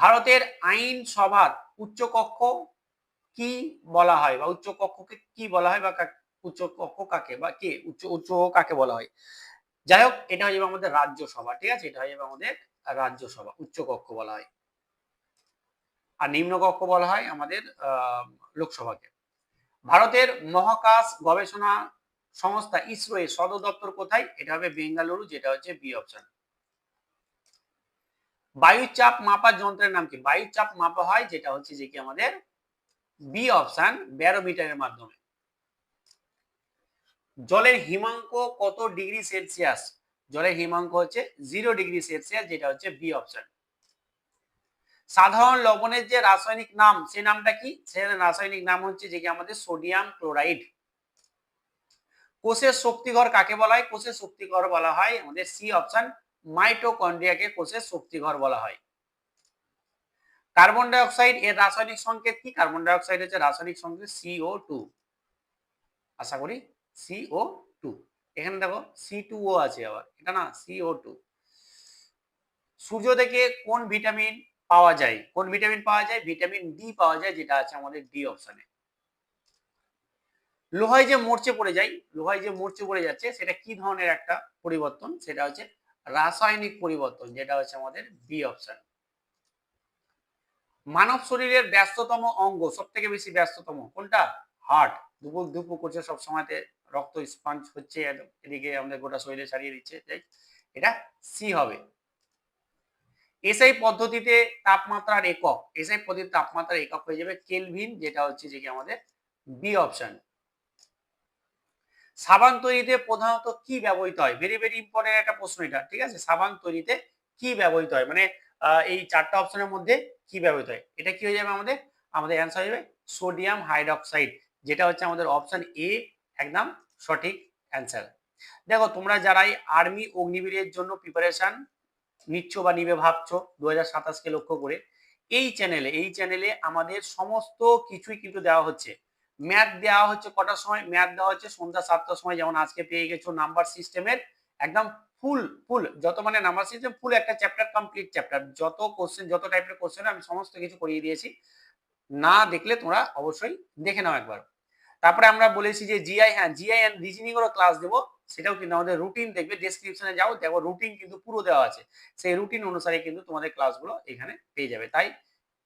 ভারতের আইনসভার উচ্চকক্ষ কি বলা হয়, বা উচ্চকক্ষকে কি বলা হয়, বা উচ্চকক্ষ কাকে বা কে উচ্চ কাকে বলা হয়? যাই হোক, এটা হয়ে যাবে আমাদের রাজ্যসভা, ঠিক আছে, এটা হয়ে যাবে আমাদের রাজ্যসভা, উচ্চকক্ষ বলা হয়। আর নিম্নকক্ষ বলা হয় আমাদের লোকসভাকে। ভারতের মহাকাশ গবেষণা সংস্থা ইসরো এর সদর দপ্তর কোথায়? এটা হবে বেঙ্গালুরু, যেটা হচ্ছে বি অপশন। বায়ুচাপ মাপার যন্ত্রের নাম কি? বায়ুচাপ মাপা হয়, যেটা হচ্ছে যে কি আমাদের বি অপশন, ব্যারোমিটারের মাধ্যমে। জলের হিমাঙ্ক কত ডিগ্রি সেলসিয়াস? জলের হিমাঙ্ক হচ্ছে 0 ডিগ্রি সেলসিয়াস, যেটা হচ্ছে বি অপশন। সাধারণ লবণের যে রাসায়নিক নাম, সে নামটা কি? সে রাসায়নিক নাম হচ্ছে যে কি আমাদের সোডিয়াম ক্লোরাইড। কোষের শক্তিঘর কাকে বলা হয়? কোষের শক্তিঘর বলা হয় আমাদের সি অপশন, মাইটোকন্ড্রিয়াকে কোষের শক্তিঘর বলা হয়। কার্বন ডাই অক্সাইড এর রাসায়নিক সংকেত কি? কার্বন ডাই অক্সাইড হচ্ছে রাসায়নিক সংকেত CO2, আশা করি CO2। এখানে দেখো C2O আছে, আবার এটা না CO2। সূর্য থেকে কোন ভিটামিন পাওয়া যায়? ভিটামিন ডি পাওয়া যায়, যেটা আছে আমাদের ডি অপশনে। লোহায় যে মরচে পড়ে যাচ্ছে, সেটা কি ধরনের একটা পরিবর্তন? সেটা হচ্ছে রাসায়নিক পরিবর্তন, যেটা হচ্ছে আমাদের বি অপশন। মানব শরীরের ব্যস্ততম অঙ্গ, সব থেকে বেশি ব্যস্ততম কোনটা? হার্ট। ধুপুক করছে সব সময়তে, রক্ত স্পঞ্জ হচ্ছে এদিকে আমাদের গোটা শরীরে ছাড়িয়ে দিচ্ছে, এটা সি হবে। এসআই পদ্ধতিতে তাপমাত্রার একক হয়ে যাবে কেলভিন, যেটা হচ্ছে যে কি আমাদের বি অপশন। সাবান তৈরিতে প্রধানত কি ব্যবহৃত হয়? ভেরি ভেরি ইম্পর্টেন্ট একটা প্রশ্ন এটা, ঠিক আছে। সাবান তৈরিতে কি ব্যবহৃত হয়, মানে এই 4টা অপশনের মধ্যে কি ব্যবহৃত হয়? এটা কি হয়ে যাবে আমাদের অ্যান্সার হয়ে যাবে সোডিয়াম হাইড্রক্সাইড, যেটা হচ্ছে আমাদের অপশন এ একদম সঠিক অ্যান্সার। দেখো তোমরা যারাই আর্মি অগ্নিবীরের জন্য প্রিপারেশন নিচ্ছ বা নিবে ভাবছো 2027কে লক্ষ্য করে, এই চ্যানেলে আমাদের সমস্ত কিছুই কিন্তু দেওয়া হচ্ছে। ম্যাথ দেওয়া হচ্ছে কটার সময়? ম্যাথ দেওয়া হচ্ছে সন্ধ্যা 7টার সময়, যেমন আজকে পেয়ে গেছো নাম্বার সিস্টেমের একদম ফুল যত মানে নাম্বার সিস্টেম ফুল একটা চ্যাপ্টার, কমপ্লিট চ্যাপ্টার, যত কোশ্চেন, যত টাইপের কোশ্চেন আমি সমস্ত কিছু করিয়ে দিয়েছি। না দেখলে তোমরা অবশ্যই দেখে নাও একবার। তারপরে আমরা বলেছি যে জিআই, হ্যাঁ জিআই এন্ড রিজনিং এরও ক্লাস দেবো, সেটাও কিন্তু আমাদের রুটিন দেখবে, ডেসক্রিপশনে যাও দেখো রুটিন কিন্তু পুরো দেওয়া আছে, সেই রুটিন অনুসারে কিন্তু তোমাদের ক্লাসগুলো এখানে পেয়ে যাবে। তাই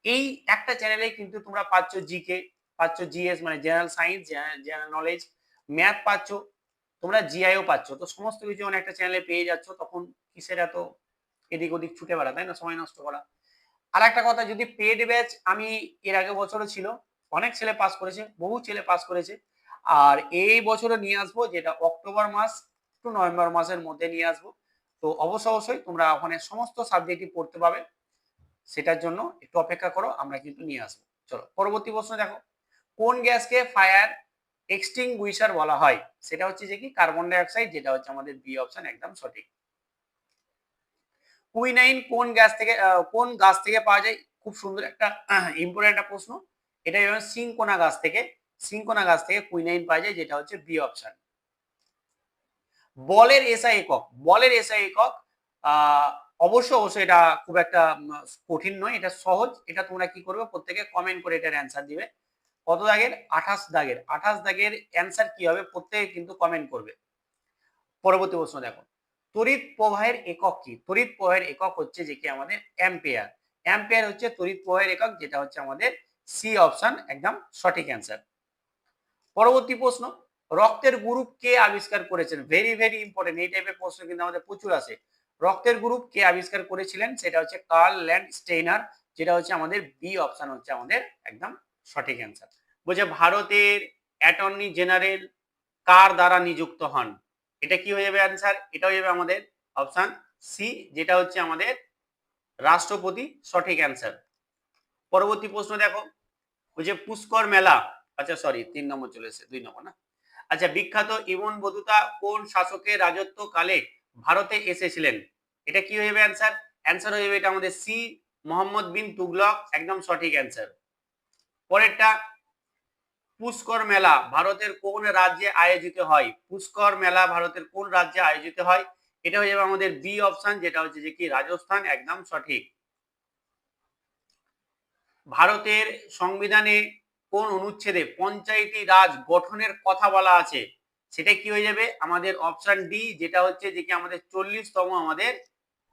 এই একটা চ্যানেলে কিন্তু তোমরা পাচ্ছ জিকে, পাচ্ছ জিএস মানে general science, general knowledge, math পাচ্ছ, তোমরা জিআইও পাচ্ছ। তো সমস্ত কিছু যখন একটা চ্যানেলে পেয়ে যাচ্ছ তখন কিসের এত এদিক ওদিক ছুটে বেড়া, তাই না, সময় নষ্ট করা। আর একটা কথা, যদি পেড ব্যাচ আমি এর আগে বছরও ছিল, অনেক ছেলে পাস করেছে, বহু ছেলে পাস করেছে, আর এই বছরও নিয়ে আসবো, যেটা অক্টোবর মাস টু নভেম্বর মাসের মধ্যে নিয়ে আসবো। তো অবশ্যই তোমরা ওখানে সমস্ত সাবজেক্টই পড়তে পাবে, সেটার জন্য একটু অপেক্ষা করো, আমরা কিন্তু নিয়ে আসবো। চলো পরবর্তী প্রশ্ন দেখো, কোন গ্যাসকে ফায়ার এক্সটিংগুইশার বলা হয়? সেটা হচ্ছে যে কি কার্বন ডাই অক্সাইড, যেটা হচ্ছে আমাদের বি অপশন একদম সঠিক। কুইনাইন কোন গাছ থেকে পাওয়া যায়? খুব সুন্দর একটা ইম্পর্টেন্ট একটা প্রশ্ন। এটা যেমন সিনকোনা গাছ থেকে কুইনাইন পাওয়া যায়, যেটা হচ্ছে বি অপশন। বলের এসআই একক অবশ্যই এটা খুব একটা কঠিন নয়, এটা সহজ। এটা তোমরা কি করবে, প্রত্যেকে কমেন্ট করে এটার অ্যান্সার দিবে। কত দাগের? 28 দাগের অ্যান্সার কি হবে প্রত্যেকে কিন্তু কমেন্ট করবে। পরবর্তী প্রশ্ন দেখো, তড়িৎ প্রবাহের একক কি? তড়িৎ প্রবাহের একক হচ্ছে যে কি আমাদের অ্যাম্পিয়ার। অ্যাম্পিয়ার হচ্ছে তড়িৎ প্রবাহের একক, যেটা হচ্ছে আমাদের সি অপশন একদম সঠিক অ্যান্সার। পরবর্তী প্রশ্ন, রক্তের গ্রুপ কে আবিষ্কার করেছেন? ভেরি ইম্পর্টেন্ট, এই টাইপের প্রশ্ন কিন্তু আমাদের প্রচুর আসে। রক্তের গ্রুপ কে আবিষ্কার করেছিলেন? সেটা হচ্ছে কার্ল ল্যান্ডস্টেইনার, যেটা হচ্ছে আমাদের বি অপশন হচ্ছে আমাদের একদম সঠিক অ্যান্সার। বলছে ভারতের অ্যাটর্নি জেনারেল কার দ্বারা নিযুক্ত হন? এটা কি হয়ে যাবে অ্যান্সার? এটা হয়ে যাবে আমাদের অপশন সি, যেটা হচ্ছে আমাদের রাষ্ট্রপতি, সঠিক অ্যান্সার। পরবর্তী প্রশ্ন দেখো, ওই যে পুষ্কর মেলা, আচ্ছা সরি 3 নম্বর চলে এসেছে, 2 নম্বর না। আচ্ছা, বিখ্যাত ইবন বতুতা কোন শাসকের রাজত্ব কালে ভারতে এসেছিলেন? এটা কি হয়ে যাবে অ্যান্সার? অ্যান্সার হয়ে যাবে এটা আমাদের সি, মোহাম্মদ বিন তুগলক, একদম সঠিক অ্যান্সার। পরেরটা, পুষ্কর মেলা ভারতের কোন রাজ্যে আয়োজিত হয়? পুষ্কর মেলা ভারতের কোন রাজ্যে আয়োজিত হয়? এটা হয়ে যাবে আমাদের বি অপশন, যেটা হচ্ছে যে কি রাজস্থান, একদম সঠিক। ভারতের সংবিধানে কোন অনুচ্ছেদে পঞ্চায়েতি রাজ গঠনের কথা বলা আছে? সেটা কি হয়ে যাবে আমাদের অপশন ডি, যেটা হচ্ছে যে কি আমাদের 40তম আমাদের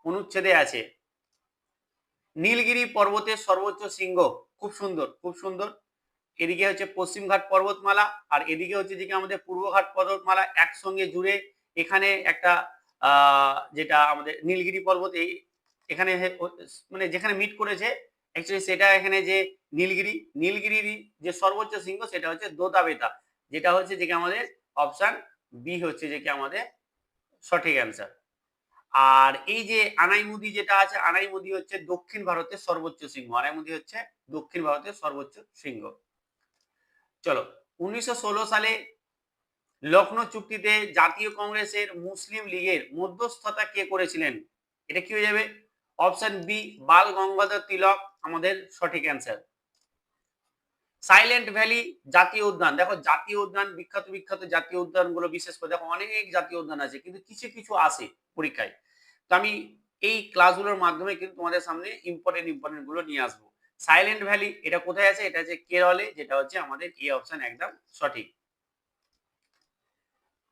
অনুচ্ছেদে আছে। নীলগিরি পর্বতের সর্বোচ্চ শৃঙ্গ, খুব সুন্দর। এদিকে হচ্ছে পশ্চিমঘাট পর্বতমালা, আর এদিকে হচ্ছে যে আমাদের পূর্বঘাট পর্বতমালা একসঙ্গে জুড়ে এখানে একটা যেটা আমাদের নীলগিরি পর্বত, এই এখানে মানে যেখানে মিট করেছে অ্যাকচুয়ালি সেটা এখানে যে নীলগিরির যে সর্বোচ্চ শৃঙ্গ সেটা হচ্ছে দোদাবেতা, যেটা হচ্ছে যে আমাদের অপশন বি হচ্ছে যে কি আমাদের সঠিক অ্যান্সার। আর এই যে আনাইমুদি যেটা আছে, আনাইমুদি হচ্ছে দক্ষিণ ভারতের সর্বোচ্চ শৃঙ্গ, আনাইমুদি হচ্ছে দক্ষিণ ভারতের সর্বোচ্চ শৃঙ্গ। চলো, 1916 সালে লখনৌ চুক্তিতে জাতীয় কংগ্রেসের মুসলিম লীগের মধ্যস্থতা কে করেছিলেন? এটা কি হয়ে যাবে অপশন বি, বাল গঙ্গাধর তিলক, আমাদের সঠিক অ্যান্সার। সাইলেন্ট ভ্যালি জাতীয় উদ্যান, দেখো জাতীয় উদ্যান বিখ্যাত জাতীয় উদ্যান গুলো, বিশেষ করে দেখো অনেক জাতীয় উদ্যান আছে, কিন্তু কিছু আসে পরীক্ষায়। তো আমি এই ক্লাসগুলোর মাধ্যমে কিন্তু তোমাদের সামনে ইম্পর্টেন্ট গুলো নিয়ে আসবো। সাইলেন্ট ভ্যালি এটা কোথায় আছে? এটা হচ্ছে কেরলে, যেটা হচ্ছে আমাদের এ অপশন একদম সঠিক।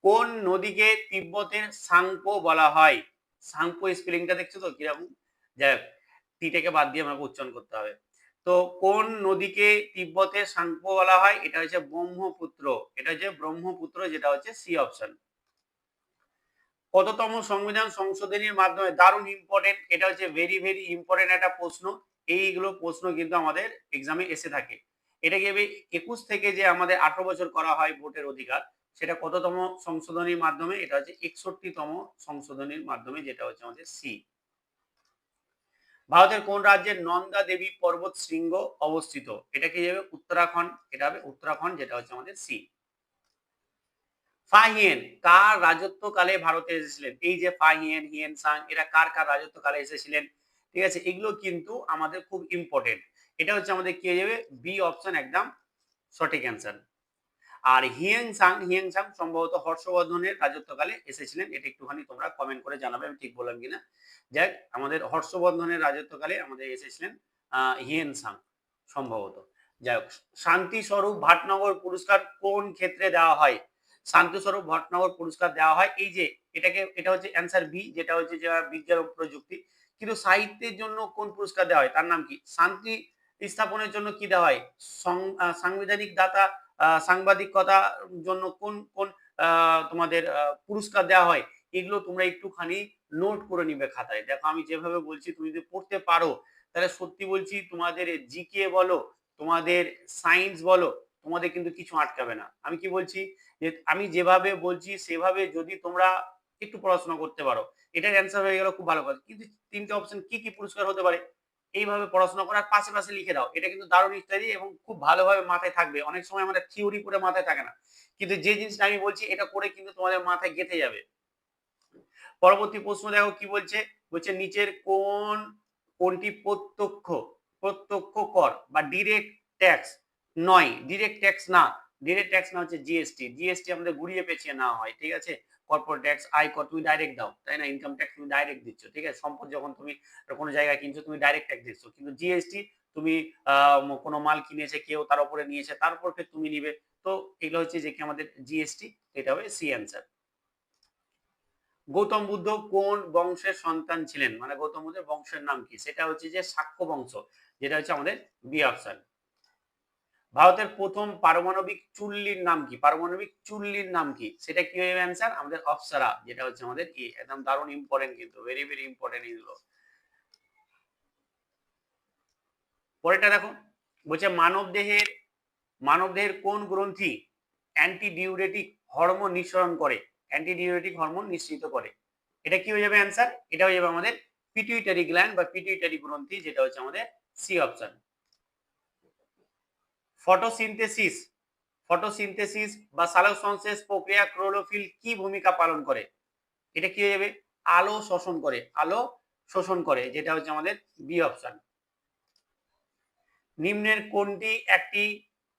কোন নদীকে তিব্বতের সাংপো বলা হয়? সাংপো স্পেলিংটা দেখছো তো কিরকম, যাই হোক টিটাকে বাদ দিয়ে আমাকে উচ্চারণ করতে হবে। তো কোন নদীকে তিব্বতের সাংপো বলা হয়? এটা হচ্ছে ব্রহ্মপুত্র, যেটা হচ্ছে সি অপশন। কততম সংবিধান সংশোধনীর মাধ্যমে, দারুণ ইম্পর্টেন্ট, এটা হচ্ছে ভেরি ইম্পর্টেন্ট একটা প্রশ্ন। এইগুলো প্রশ্ন কিন্তু আমাদের এক্সামে এসে থাকে। এটা কি 21 থেকে যে আমাদের 18 বছর করা হয় ভোটের অধিকার, সেটা কততম সংশোধনীর মাধ্যমে? এটা হচ্ছে 61তম সংশোধনীর মাধ্যমে, যেটা হচ্ছে আমাদের সি। ভারতের কোন রাজ্যের নন্দা দেবী পর্বত শৃঙ্গ অবস্থিত? এটা কি যাবে উত্তরাখণ্ড, এটা হবে উত্তরাখণ্ড, যেটা হচ্ছে আমাদের সি। ফাহিয়েন কার রাজত্বকালে ভারতে এসেছিলেন? এই যে ফাহিয়েন, হিয়েন সাং, এরা কার কার রাজত্বকালে এসেছিলেন? ঠিক আছে, এগুলো কিন্তু আমাদের খুব ইম্পর্টেন্ট। এটা হচ্ছে আমাদের কি হয়ে যাবে, বি অপশন একদম সঠিক অ্যান্সার। আর হিয়েং সাং সম্ভবত হর্ষবর্ধনের রাজত্বকালে এসেছিলেন। এটা একটুখানি তোমরা কমেন্ট করে জানাবে আমি ঠিক বললাম কিনা। যাক, আমাদের হর্ষবর্ধনের রাজত্বকালে আমাদের এসেছিলেন হিয়েন সাং সম্ভবত। যাই হোক, শান্তি স্বরূপ ভাটনগর পুরস্কার কোন ক্ষেত্রে দেওয়া হয়? শান্তি স্বরূপ ভটনগর পুরস্কার দেওয়া হয় এই যে এটা হচ্ছে অ্যান্সার বি, যেটা হচ্ছে যে বিজ্ঞান ও প্রযুক্তি। কিন্তু সাহিত্যের জন্য কোন পুরস্কার দেওয়া হয় তার নাম কি? শান্তি স্থাপনের জন্য কি দেওয়া হয়? সাংবিধানিক দাতা সাংবাদিকতার জন্য কোন কোন তোমাদের পুরস্কার দেওয়া হয়? এগুলো তোমরা একটুখানি নোট করে নিবে খাতায়। দেখো আমি যেভাবে বলছি তুমি যদি পড়তে পারো তাহলে সত্যি বলছি তোমাদের জিকে বলো, তোমাদের সায়েন্স বলো, তোমাদের কিন্তু কিছু আটকাবে না। আমি কি বলছি যে আমি যেভাবে বলছি সেভাবে যদি তোমরা একটু পড়াশোনা করতে পারো, এটার অ্যান্সার হয়ে গেল খুব ভালো কথা। কিন্তু ৩ টে অপশন কি কি পুরস্কার হতে পারে? এইভাবে পড়াশোনা করার পাশে পাশে লিখে দাও। এটা কিন্তু দারুণ ইত্যাদি এবং খুব ভালোভাবে মাথায় থাকবে। অনেক সময় আমাদের থিওরি পড়ে মাথায় থাকে না। কিন্তু যে জিনিসটা আমি বলছি এটা করে কিন্তু তোমাদের মাথায় গেঁথে যাবে। পরবর্তী প্রশ্ন দেখো কি বলছে, বলছে নিচের কোনটি প্রত্যক্ষ কর বা ডিরেক্ট ট্যাক্স নয়? ডিরেক্ট ট্যাক্স না, ডিরেক্ট ট্যাক্স না হচ্ছে জিএসটি। জিএসটি আমাদের ঘুরিয়ে পেঁচিয়ে নেওয়া হয়, ঠিক আছে? কর্পোরেট ট্যাক্স, আয়কর তুমি ডাইরেক্ট দাও, তাই না? ইনকাম ট্যাক্স তুমি ডাইরেক্ট দিচ্ছ, ঠিক আছে? সম্পদ যখন তুমি কোনো জায়গায় কিনছো তুমি ডাইরেক্ট ট্যাক্স দিচ্ছ। কিন্তু জিএসটি তুমি কোনো মাল কিনেছে কেউ, তার উপরে নিয়েছে, তার উপর তুমি নিবে। তো এগুলো হচ্ছে যে কি আমাদের জিএসটি, এটা হবে সি অ্যান্সার। গৌতম বুদ্ধ কোন বংশের সন্তান ছিলেন? মানে গৌতম বুদ্ধের বংশের নাম কি? সেটা হচ্ছে যে শাক্য বংশ, যেটা হচ্ছে আমাদের বি অপশন। ভারতের প্রথম পারমাণবিক চুল্লির নাম কি? পারমাণবিক চুল্লির নাম কি? সেটা কি হবে অ্যান্সার? আমাদের অপ্সরা, যেটা হচ্ছে আমাদের এ। একদম দারুণ ইম্পর্টেন্ট, কিন্তু ভেরি ভেরি ইম্পর্টেন্ট এগুলো। পরেরটা দেখো, বলছে মানবদেহের কোন গ্রন্থি অ্যান্টিডিউরেটিক হরমোন নিঃসরণ করে? অ্যান্টিডিউরেটিক হরমোন নিঃসৃত করে। এটা কি হয়ে যাবে অ্যান্সার? এটা হয়ে যাবে আমাদের পিটুইটারি গ্ল্যান্ড বা পিটুইটারি গ্রন্থি, যেটা হচ্ছে আমাদের সি অপশন। ফটোসিনথেসিস ফটোসিনথেসিস বা সালোকসংশ্লেষ প্রক্রিয়া ক্লোরোফিল কি ভূমিকা পালন করে? এটা কি হয়ে যাবে? আলো শোষণ করে, আলো শোষণ করে, যেটা হচ্ছে আমাদের বি অপশন। নিম্নের কোনটি একটি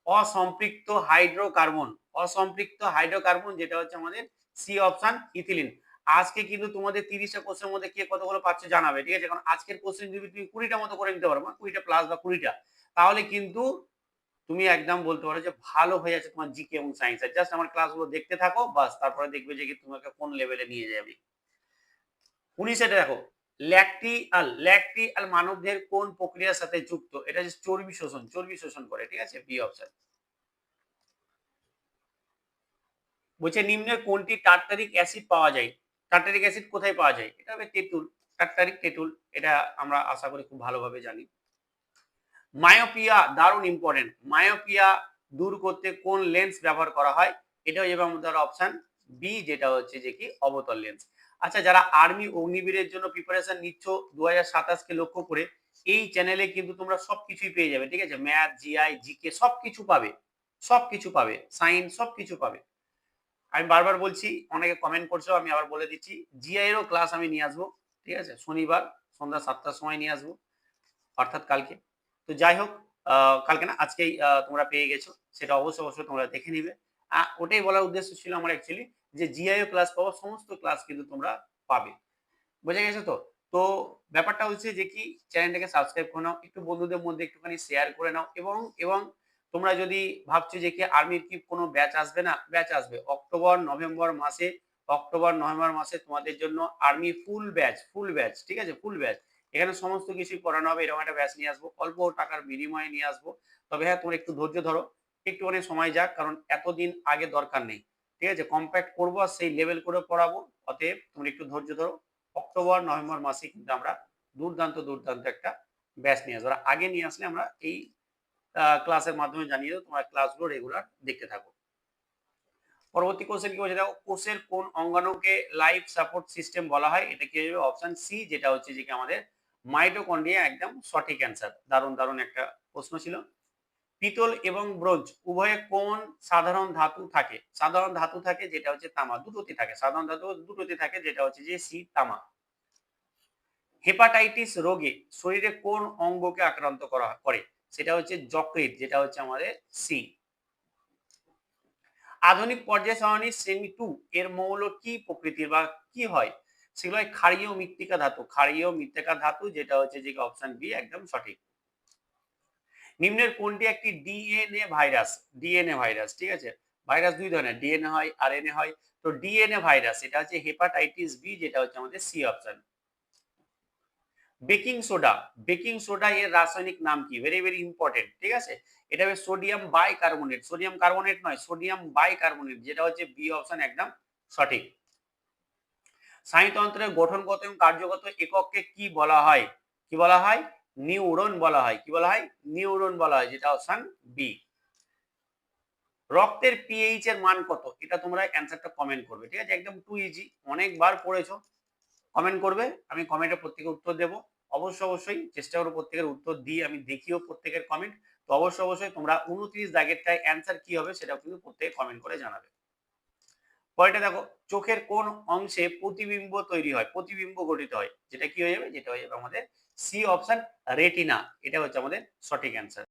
অসম্পৃক্ত হাইড্রোকার্বন? অসম্পৃক্ত হাইড্রোকার্বন, যেটা হচ্ছে আমাদের সি অপশন ইথিলিন। আজকে কিন্তু তোমাদের 30টা কোশ্চেনের মধ্যে কে কতগুলো পাচ্ছে জানাবে, ঠিক আছে? কারণ আজকের কোশ্চেন যদি তুমি 20টা মতো করে নিতে পারো, 20টা প্লাস বা 20টা, তাহলে কিন্তু তুমি একদম বলতে পারো যে ভালো হয়ে যাচ্ছে তোমার জিকে এবং সায়েন্স। জাস্ট আমার ক্লাসগুলো দেখতে থাকো, বাস, তারপরে দেখবে যে কি তোমাকে কোন লেভেলে নিয়ে যাবে। 19 দেখো, ল্যাকটিয়াল মানবদেহের কোন প্রক্রিয়ার সাথে যুক্ত? এটা হচ্ছে চর্বি শোষণ করে, ঠিক আছে? B option. বলছে নিম্নের কোনটি টার্টারিক অ্যাসিড পাওয়া যায়? টার্টারিক অ্যাসিড কোথায় পাওয়া যায়? এটা হবে তেঁতুল, টার্টারিক তেঁতুল, এটা আমরা আশা করি খুব ভালোভাবে জানি। মায়োপিয়া দারুণ ইম্পর্টেন্ট। মায়োপিয়া দূর করতে কোন লেন্স ব্যবহার করা হয়? এটা হয়ে যাবে আমাদের অপশন বি, যেটা হচ্ছে যে কি অবতল লেন্স। আচ্ছা, যারা আর্মি অগ্নিবীরের জন্য প্রিপারেশন নিচ্ছ 2027 কে লক্ষ্য করে, এই চ্যানেলে কিন্তু তোমরা সবকিছুই পেয়ে যাবে, ঠিক আছে? ম্যাথ, জিআই, জিকে সবকিছু পাবে, সবকিছু পাবে, সায়েন্স সবকিছু পাবে। আমি বারবার বলছি, অনেকে কমেন্ট করছো, আমি আবার বলে দিচ্ছি, জিআই এরও ক্লাস আমি নিয়ে আসবো, ঠিক আছে? শনিবার সন্ধ্যা 7টার সময় নিয়ে আসবো, অর্থাৎ কালকে। তো যাই হোক, কালকে না, আজকেই তোমরা পেয়ে গেছো, সেটা অবশ্যই তোমরা দেখে নিবে। ওটাই বলার উদ্দেশ্য ছিল আমার অ্যাকচুয়ালি, যে জিআইও ক্লাস পাবো, সমস্ত ক্লাস কিন্তু তোমরা পাবে। বোঝা গেছে তো? তো ব্যাপারটা হচ্ছে যে কি, চ্যানেলটাকে সাবস্ক্রাইব করে নাও, একটু বন্ধুদের মধ্যে একটুখানি শেয়ার করে নাও, এবং তোমরা যদি ভাবছো যে কি আর্মির কি কোনো ব্যাচ আসবে না, ব্যাচ আসবে অক্টোবর নভেম্বর মাসে তোমাদের জন্য আর্মি ফুল ব্যাচ, ঠিক আছে? ফুল ব্যাচ, এখানে সমস্ত কিছুই করানো হবে। এরকম একটা ব্যাচ নিয়ে আসবো, অল্প টাকার বিনিময়ে নিয়ে আসবো। তবে হ্যাঁ, তোমরা একটু ধৈর্য ধরো, একটুখানি সময় যাক, কারণ এতদিন আগে দরকার নেই, ঠিক আছে? কম্প্যাক্ট করবো আর সেই লেভেল করে পড়াবো। অতএব তোমরা একটু ধৈর্য ধরো, অক্টোবর নভেম্বর মাসে কিন্তু আমরা দুর্দান্ত একটা ব্যাচ নিয়ে আসবো। আগে নিয়ে আসলে আমরা এই ক্লাসের মাধ্যমে জানিয়ে দেবো, তোমরা ক্লাসগুলো রেগুলার দেখতে থাকো। পরবর্তী কোশ্চেন কি বলছে দেখো, কোষের কোন অঙ্গাণুকে লাইফ সাপোর্ট সিস্টেম বলা হয়? এটা কি হবে? অপশন সি, যেটা হচ্ছে যে কি আমাদের মাইটোকন্ড্রিয়া একদম সঠিক অ্যান্সার। দারুণ দারুণ একটা প্রশ্ন ছিল। পিতল এবং ব্রোঞ্জ উভয়ে কোন সাধারণ ধাতু থাকে? সাধারণ ধাতু থাকে যেটা হচ্ছে তামা, দুটোতে থাকে। সাধারণ ধাতু দুটোতে থাকে, যেটা হচ্ছে যে সি, তামা। হেপাটাইটিস রোগে শরীরে কোন অঙ্গকে আক্রান্ত করে? সেটা হচ্ছে যকৃৎ, যেটা হচ্ছে আমাদের সি। আধুনিক পর্যায় সারণী শ্রেণী 2 এর মৌল কি প্রকৃতির বা কি হয়? সেগুলো হয় ক্ষারীয় মৃত্তিকা ধাতু, ক্ষারীয় মৃত্তিকা ধাতু, যেটা হচ্ছে যে অপশন বি একদম সঠিক। নিম্নের কোনটি একটি ডিএনএ ভাইরাস? ডিএনএ ভাইরাস, ঠিক আছে। ভাইরাস দুই ধরনের, ডিএনএ হয়, আরএনএ হয়। তো ডিএনএ ভাইরাস এটা হচ্ছে হেপাটাইটিস বি, যেটা হচ্ছে আমাদের C option. Baking soda, baking soda এর রাসায়নিক নাম কি? ভেরি ভেরি ইম্পর্টেন্ট, ঠিক আছে। এটা হবে সোডিয়াম বাইকার্বনেট, সোডিয়াম কার্বনেট নয়, সোডিয়াম বাইকার্বনেট, যেটা হচ্ছে বি অপশন একদম সঠিক। স্নায়ুতন্ত্রের গঠনগত এবং কার্যগত একককে কি বলা হয়? কি বলা হয়? নিউরন বলা হয়। কি বলা হয়? নিউরন বলা হয়, যেটা অপশন বি। রক্তের পিএইচ এর মান কত? এটা তোমরা অ্যানসারটা কমেন্ট করবে, ঠিক আছে। একদম টু ইজি, অনেকবার পড়েছো। কমেন্ট করবে, আমি কমেন্টে প্রত্যেকের উত্তর দেব। অবশ্যই চেষ্টা করবো প্রত্যেকের উত্তর দিয়ে আমি দেখিও প্রত্যেকের কমেন্ট। তো অবশ্যই তোমরা 29 দাগেরটায় অ্যানসার কি হবে সেটাও কিন্তু প্রত্যেকে কমেন্ট করে জানাবে। পরেরটা দেখো, চোখের কোন অংশে প্রতিবিম্ব তৈরি হয়, প্রতিবিম্ব গঠিত হয়? যেটা কি হয়ে যাবে? যেটা হয়ে যাবে আমাদের সি অপশন, রেটিনা। এটা হচ্ছে আমাদের সঠিক অ্যান্সার।